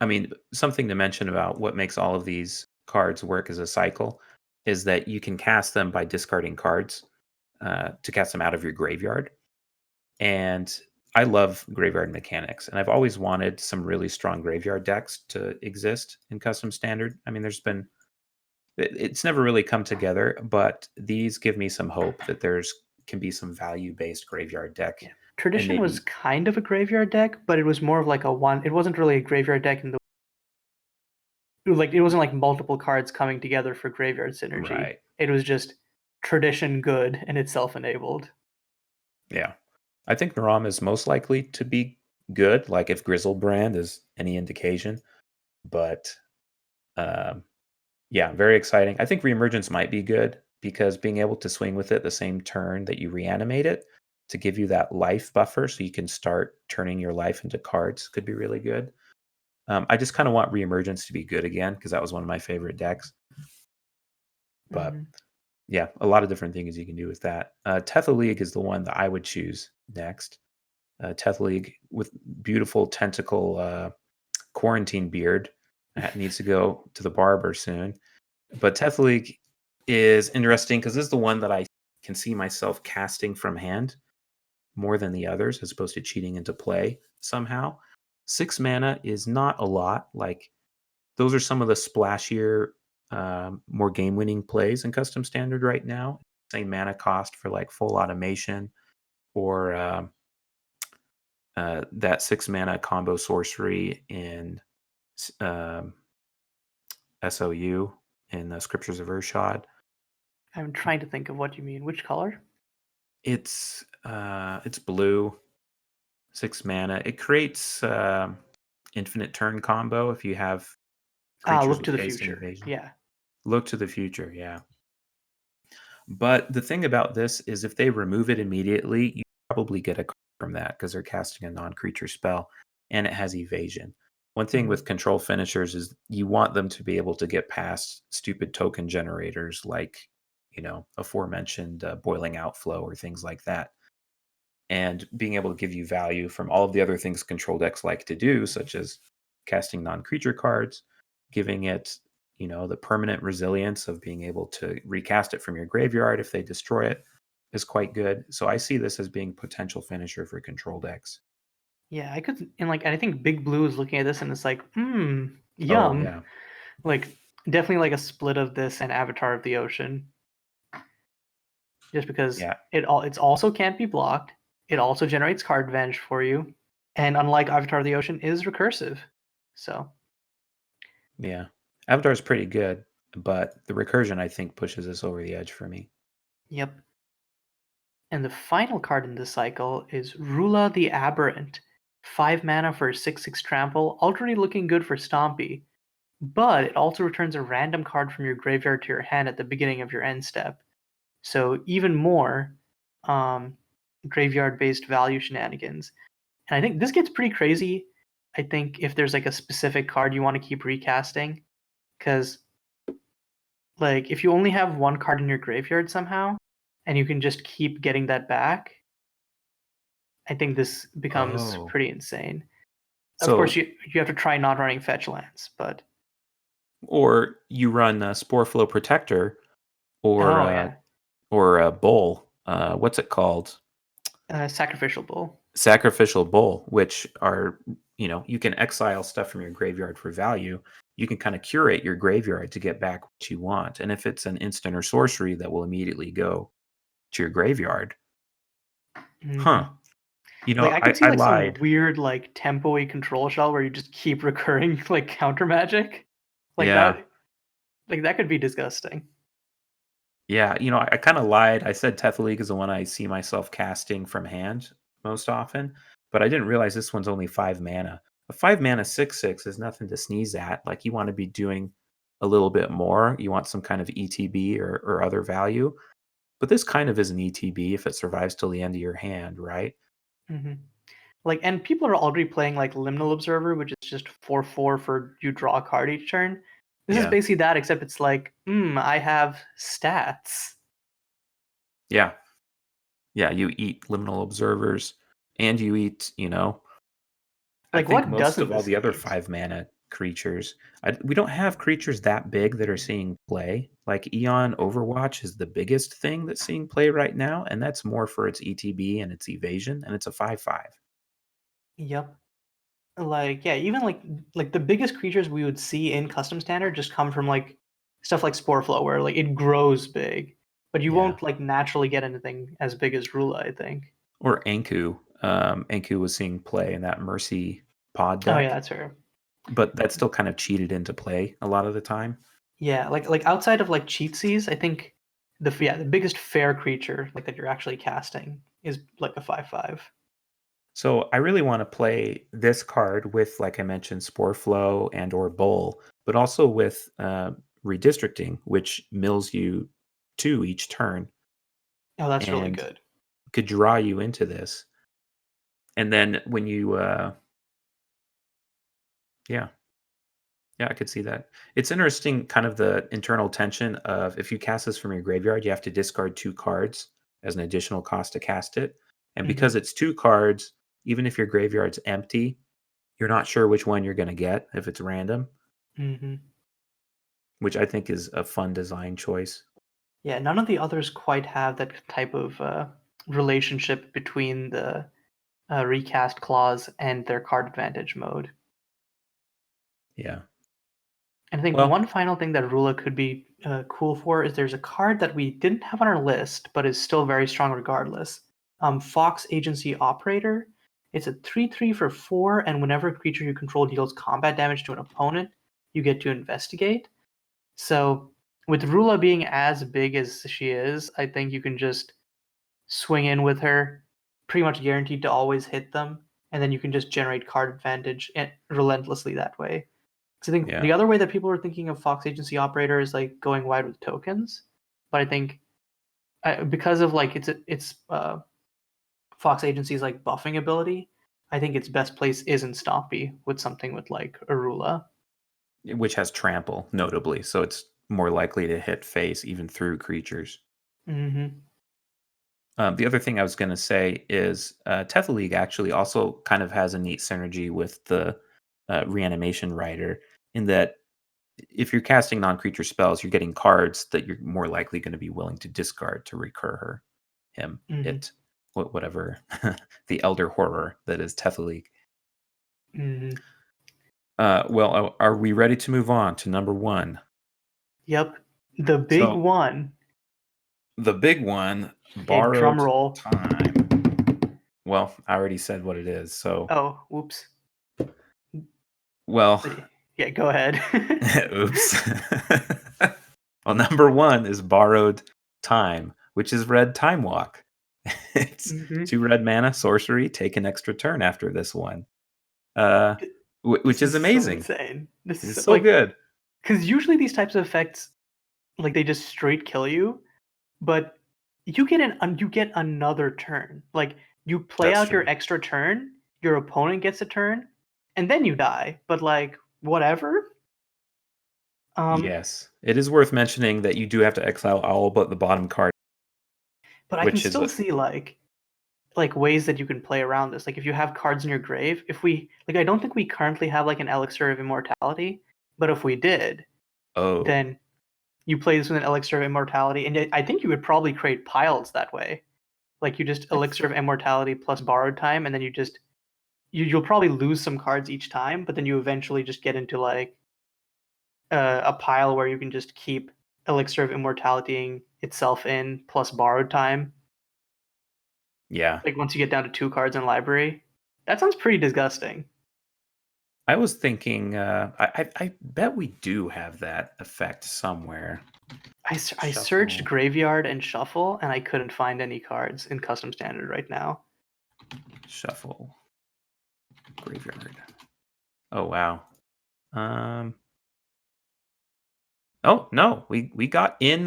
mean, something to mention about what makes all of these cards work as a cycle is that you can cast them by discarding cards to cast them out of your graveyard. And I love graveyard mechanics, and I've always wanted some really strong graveyard decks to exist in custom standard. I mean, it's never really come together, but these give me some hope that there's can be some value based graveyard deck, Yeah. and Tradition was maybe kind of a graveyard deck, but it was more of like a one. It wasn't really a graveyard deck in the like it wasn't like multiple cards coming together for graveyard synergy. right, It was just tradition good and it's self-enabled. yeah. I think Naram is most likely to be good, like if Grizzlebrand is any indication. But um, yeah, very exciting. I think Reemergence might be good because being able to swing with it the same turn that you reanimate it to give you that life buffer so you can start turning your life into cards could be really good. I just kind of want Reemergence to be good again because that was one of my favorite decks. But Mm-hmm. yeah, a lot of different things you can do with that. Tetha League is the one that I would choose next. Tetha League with beautiful tentacle quarantine beard that needs to go to the barber soon. But Tetha League is interesting because this is the one that I can see myself casting from hand more than the others, as opposed to cheating into play somehow. 6 mana is not a lot. Like those are some of the splashier, more game-winning plays in custom standard right now. Same mana cost for like full automation or that 6 mana combo sorcery in um, SOU in the Scriptures of Urshad. I'm trying to think of what you mean. Which color? It's blue, 6 mana. It creates infinite turn combo if you have Ah, creatures Look with to the haste and future. evasion. Yeah. Look to the future, yeah. But the thing about this is if they remove it immediately, you probably get a card from that because they're casting a non-creature spell and it has evasion. One thing Mm-hmm. with control finishers is you want them to be able to get past stupid token generators like, aforementioned boiling outflow or things like that. And being able to give you value from all of the other things control decks like to do, such as casting non-creature cards, giving it, the permanent resilience of being able to recast it from your graveyard if they destroy it is quite good. So I see this as being potential finisher for control decks. Yeah, I could, and like I think Big Blue is looking at this and it's like, Oh yum. yeah. Like definitely like a split of this and Avatar of the Ocean. Just because Yeah. it's also can't be blocked. It also generates card advantage for you. And unlike Avatar of the Ocean, is recursive. So Yeah. Avatar's pretty good, but the recursion I think pushes this over the edge for me. Yep. And the final card in this cycle is Rula the Aberrant. 5 mana for a 6/6 trample, already looking good for Stompy. But it also returns a random card from your graveyard to your hand at the beginning of your end step. So even more graveyard-based value shenanigans. And I think this gets pretty crazy. I think if there's like a specific card you want to keep recasting, because like if you only have one card in your graveyard somehow, and you can just keep getting that back, I think this becomes Oh. pretty insane. Of course, So, you have to try not running fetch lands, but or you run a Sporeflow Protector or oh yeah, a Bull. What's it called? Sacrificial Bull. Sacrificial Bull, which are, you can exile stuff from your graveyard for value. You can kind of curate your graveyard to get back what you want. And if it's an instant or sorcery that will immediately go to your graveyard, huh? Hmm. You Like know, I I, could see I like some lied. weird like tempo-y control shell where you just keep recurring like counter magic, like Yeah. that. Like that could be disgusting. Yeah. I kind of lied. I said League is the one I see myself casting from hand most often, but I didn't realize this one's only 5 mana. A 5 mana 6/6 is nothing to sneeze at. Like you want to be doing a little bit more. You want some kind of ETB or other value. But this kind of is an ETB if it survives till the end of your hand, right? Hmm. Like, and people are already playing like Liminal Observer, which is just 4/4 for you draw a card each turn. This is Yeah. basically that, except it's like, I have stats. Yeah. Yeah. You eat liminal observers and you eat, I Like, think what most doesn't of all this the other eat? 5 mana creatures. We don't have creatures that big that are seeing play. Like Eon Overwatch is the biggest thing that's seeing play right now, and that's more for its ETB and its evasion, and it's a 5/5. Yep. Like, yeah, even like the biggest creatures we would see in custom standard just come from like stuff like Sporeflow, where like it grows big, but you Yeah. won't like naturally get anything as big as Rula, I think. Or Anku. Anku was seeing play in that Mercy pod Oh yeah, deck, that's her. but that's still kind of cheated into play a lot of the time. Yeah, like outside of like cheatsies, I think the biggest fair creature like that you're actually casting is like a 5/5. So I really want to play this card with, like I mentioned, Spore Flow and or Bull, but also with redistricting, which mills you 2 each turn Oh, that's really and good. could draw you into this. And then when you, yeah, yeah, I could see that. It's interesting, kind of the internal tension of if you cast this from your graveyard, you have to discard 2 cards as an additional cost to cast it. And because Hmm. it's 2 cards, even if your graveyard's empty, you're not sure which one you're going to get if it's random, Hmm. which I think is a fun design choice. Yeah, none of the others quite have that type of relationship between the recast clause and their card advantage mode. Yeah. And I think Well, one final thing that Rula could be cool for is there's a card that we didn't have on our list, but is still very strong regardless. Fox Agency Operator. It's a 3/3 for 4, and whenever a creature you control deals combat damage to an opponent, you get to investigate. So, with Rula being as big as she is, I think you can just swing in with her, pretty much guaranteed to always hit them, and then you can just generate card advantage relentlessly that way. So I think yeah. the other way that people are thinking of Fox Agency Operator is like going wide with tokens, but I think because of like its Fox Agency's like buffing ability, I think its best place is in Stompy with something with like Arula. Which has trample, notably. So it's more likely to hit face even through creatures. Hmm. The other thing I was going to say is League actually also kind of has a neat synergy with the reanimation rider in that if you're casting non-creature spells, you're getting cards that you're more likely going to be willing to discard to recur him, Hmm. it, whatever, the elder horror that is League. Hmm. Well, are we ready to move on to number one? Yep, the big So one. the big one, Okay, drum borrowed roll. time. Well, I already said what it is. So, Oh, whoops. well, See. Yeah, go ahead. Oops. Well, number one is Borrowed Time, which is red Time Walk. It's hmm 2 red mana, sorcery, take an extra turn after this one. Uh, which This is is so amazing. insane. This It's is so like, good. because usually these types of effects, like they just straight kill you, but you get another turn. Like you play That's out true. your extra turn, your opponent gets a turn, and then you die. But like whatever. Um, Yes. It is worth mentioning that you do have to exile all but the bottom card, but I can which is still see like ways that you can play around this. Like if you have cards in your grave, if we like I don't think we currently have like an elixir of immortality, but if we did, oh, then you play this with an elixir of immortality, and I think you would probably create piles that way. Like you just I've elixir of immortality plus borrowed time, and then you'll probably lose some cards each time, but then you eventually just get into like a pile where you can just keep elixir of immortality itself in plus borrowed time. yeah. Like once you get down to 2 cards in library, that sounds pretty disgusting. I was thinking, I bet we do have that effect somewhere. I searched Shuffle, graveyard and shuffle, and I couldn't find any cards in custom standard right now. shuffle, graveyard. Oh wow. Um. Oh no, we got in.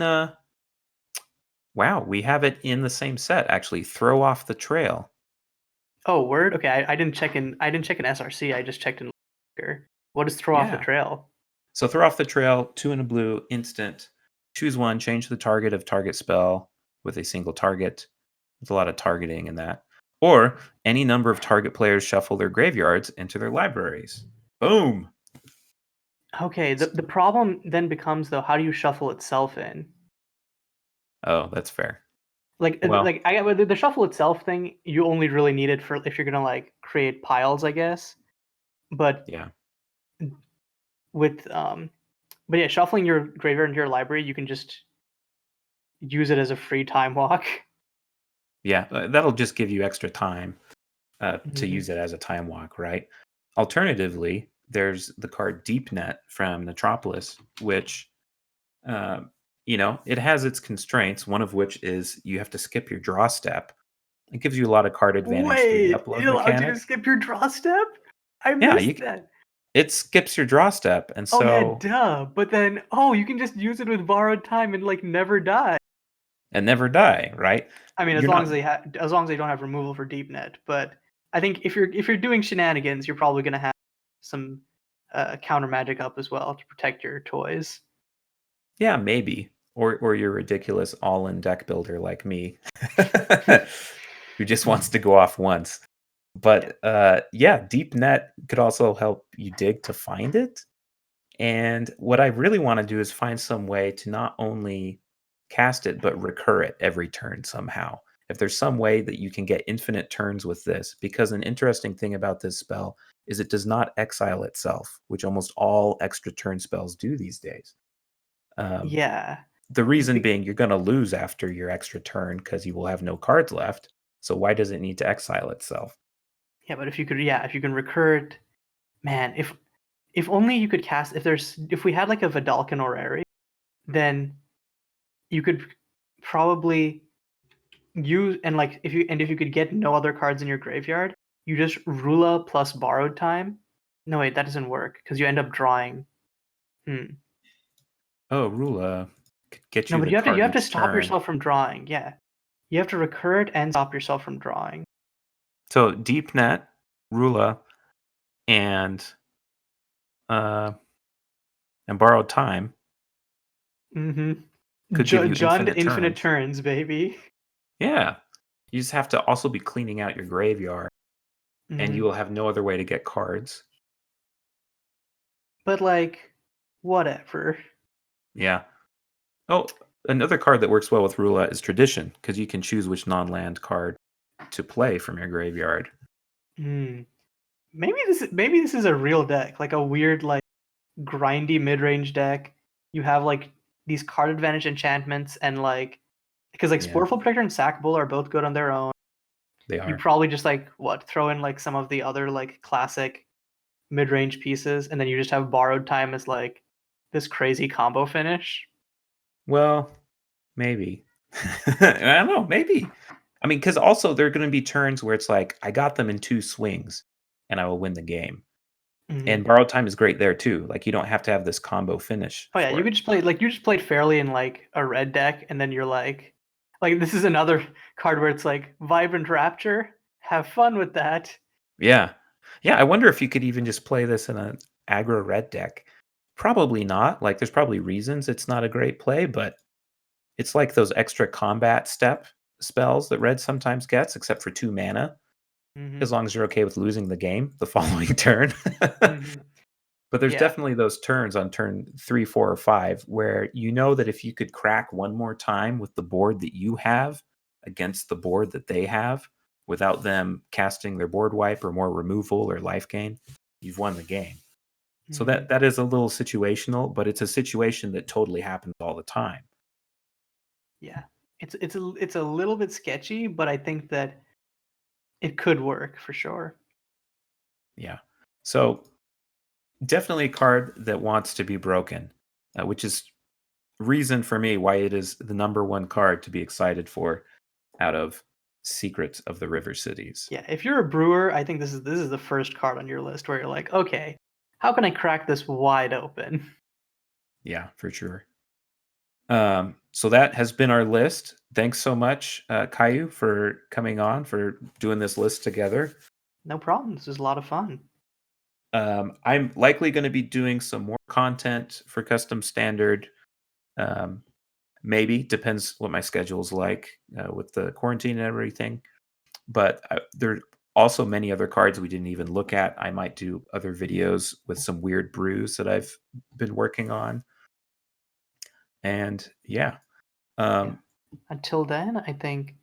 Wow, we have it in the same set. Actually, throw off the trail. Oh, word. Okay, I didn't check in. I didn't check in SRC. I just checked in. What is throw off the Yeah. trail? So throw off the trail. 2 in a blue. Instant. Choose one. Change the target of target spell with a single target. There's a lot of targeting in that. Or any number of target players shuffle their graveyards into their libraries. Boom. Okay, the problem then becomes though, how do you shuffle itself in? Oh, that's fair. Like Well, like I the shuffle itself thing, you only really need it for if you're gonna like create piles, I guess. But yeah. with but yeah, shuffling your graveyard into your library, you can just use it as a free time walk. Yeah, that'll just give you extra time to Mhm. use it as a time walk, right? Alternatively, there's the card Deep Net from Metropolis, which, um, it has its constraints, one of which is you have to skip your draw step. It gives you a lot of card advantage through the Wait, it upload allowed you to mechanic. skip your draw step? I Yeah, missed that. it skips your draw step, and Oh yeah, so duh. But then, you can just use it with borrowed time and like never die. and never die, right? I mean, You're not. as long as they don't have removal for deep net. But I think if you're doing shenanigans, you're probably gonna have some counter magic up as well to protect your toys. Yeah, maybe. Or you're ridiculous all-in deck builder like me, who just wants to go off once. Yeah. But yeah, deep net could also help you dig to find it. And what I really want to do is find some way to not only cast it, but recur it every turn somehow. If there's some way that you can get infinite turns with this, because an interesting thing about this spell is it does not exile itself, which almost all extra turn spells do these days. Um, Yeah. the reason Be- being you're going to lose after your extra turn because you will have no cards left. So why does it need to exile itself? yeah, but if you can recur it, man, if only you could cast if we had like a Vidalcan Orrery, then you could probably use and like if you could get no other cards in your graveyard, you just Rula plus borrowed time. No wait, that doesn't work because you end up drawing. Hmm. Oh, Rula could get No, you but the you card have to each stop turn. yourself from drawing. Yeah, you have to recur it and stop yourself from drawing. So Deep Net, Rula, and uh, and Borrowed Time Mm-hmm. could give you Jund infinite infinite turns. turns, baby. Yeah, you just have to also be cleaning out your graveyard, and you Mm. will have no other way to get cards. But like, whatever. Yeah. Oh, another card that works well with Rula is Tradition, because you can choose which non-land card to play from your graveyard. Hmm. Maybe this is a real deck, like a weird like grindy mid range deck. You have like these card advantage enchantments and like because like Yeah, Sporeful Protector and Sackable are both good on their own. they You are. probably just like what throw in like some of the other like classic mid-range pieces, and then you just have borrowed time as like this crazy combo finish. Well, maybe. I don't know, maybe. I mean, because also there are gonna be turns where it's like, I got them in 2 swings, and I will win the game. And Mhm. borrowed time is great there too, like, you don't have to have this combo finish Oh yeah, for you it. could just play like you just played fairly in like a red deck, and then you're like this is another card where it's like Vibrant Rapture. Have fun with that. Yeah. Yeah, I wonder if you could even just play this in an aggro red deck. Probably not, like, there's probably reasons it's not a great play, but it's like those extra combat step spells that red sometimes gets, except for 2 mana, Hmm. as long as you're okay with losing the game the following turn. Hmm. But there's Yeah. definitely those turns on turn 3, 4, or 5 where you know that if you could crack one more time with the board that you have against the board that they have without them casting their board wipe or more removal or life gain, you've won the game. So Hmm. that is a little situational, but it's a situation that totally happens all the time. Yeah. It's a little bit sketchy, but I think that it could work for sure. Yeah. So definitely a card that wants to be broken, which is reason for me why it is the number one card to be excited for out of Secrets of the River Cities. Yeah, if you're a brewer, I think this is the first card on your list where you're like, okay, how can I crack this wide open? Yeah, for sure. So that has been our list. Thanks so much, Kayiu, for coming on, for doing this list together. No problem. This is a lot of fun. I'm likely going to be doing some more content for Custom Standard. Um, Maybe, depends what my schedule's like with the quarantine and everything. But there are also many other cards we didn't even look at. I might do other videos with some weird brews that I've been working on. And yeah, Yeah. um, Until then, I think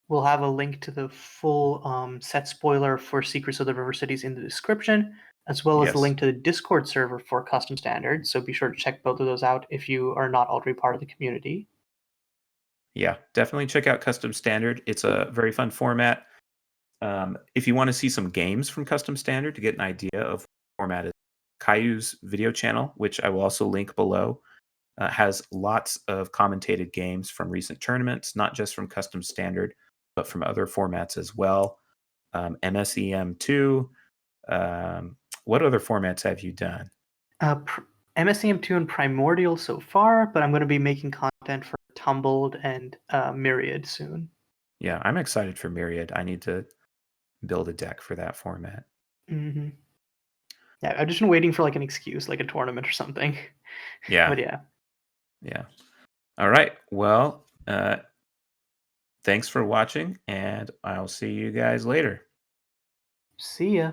we'll have a link to the full set spoiler for Secrets of the River Cities in the description, as well as the yes, link to the Discord server for Custom Standard. So be sure to check both of those out if you are not already part of the community. yeah, definitely check out Custom Standard. It's a very fun format. If you want to see some games from Custom Standard to get an idea of format is Kayiu's video channel, which I will also link below, has lots of commentated games from recent tournaments, not just from Custom Standard, but from other formats as well. MSEM2. What other formats have you done? MSCM2 and Primordial so far, but I'm going to be making content for Tumbled and Myriad soon. Yeah, I'm excited for Myriad. I need to build a deck for that format. Hmm. Yeah, I've just been waiting for like an excuse, like a tournament or something. Yeah, But yeah, yeah. All right. Well, thanks for watching, and I'll see you guys later. see ya.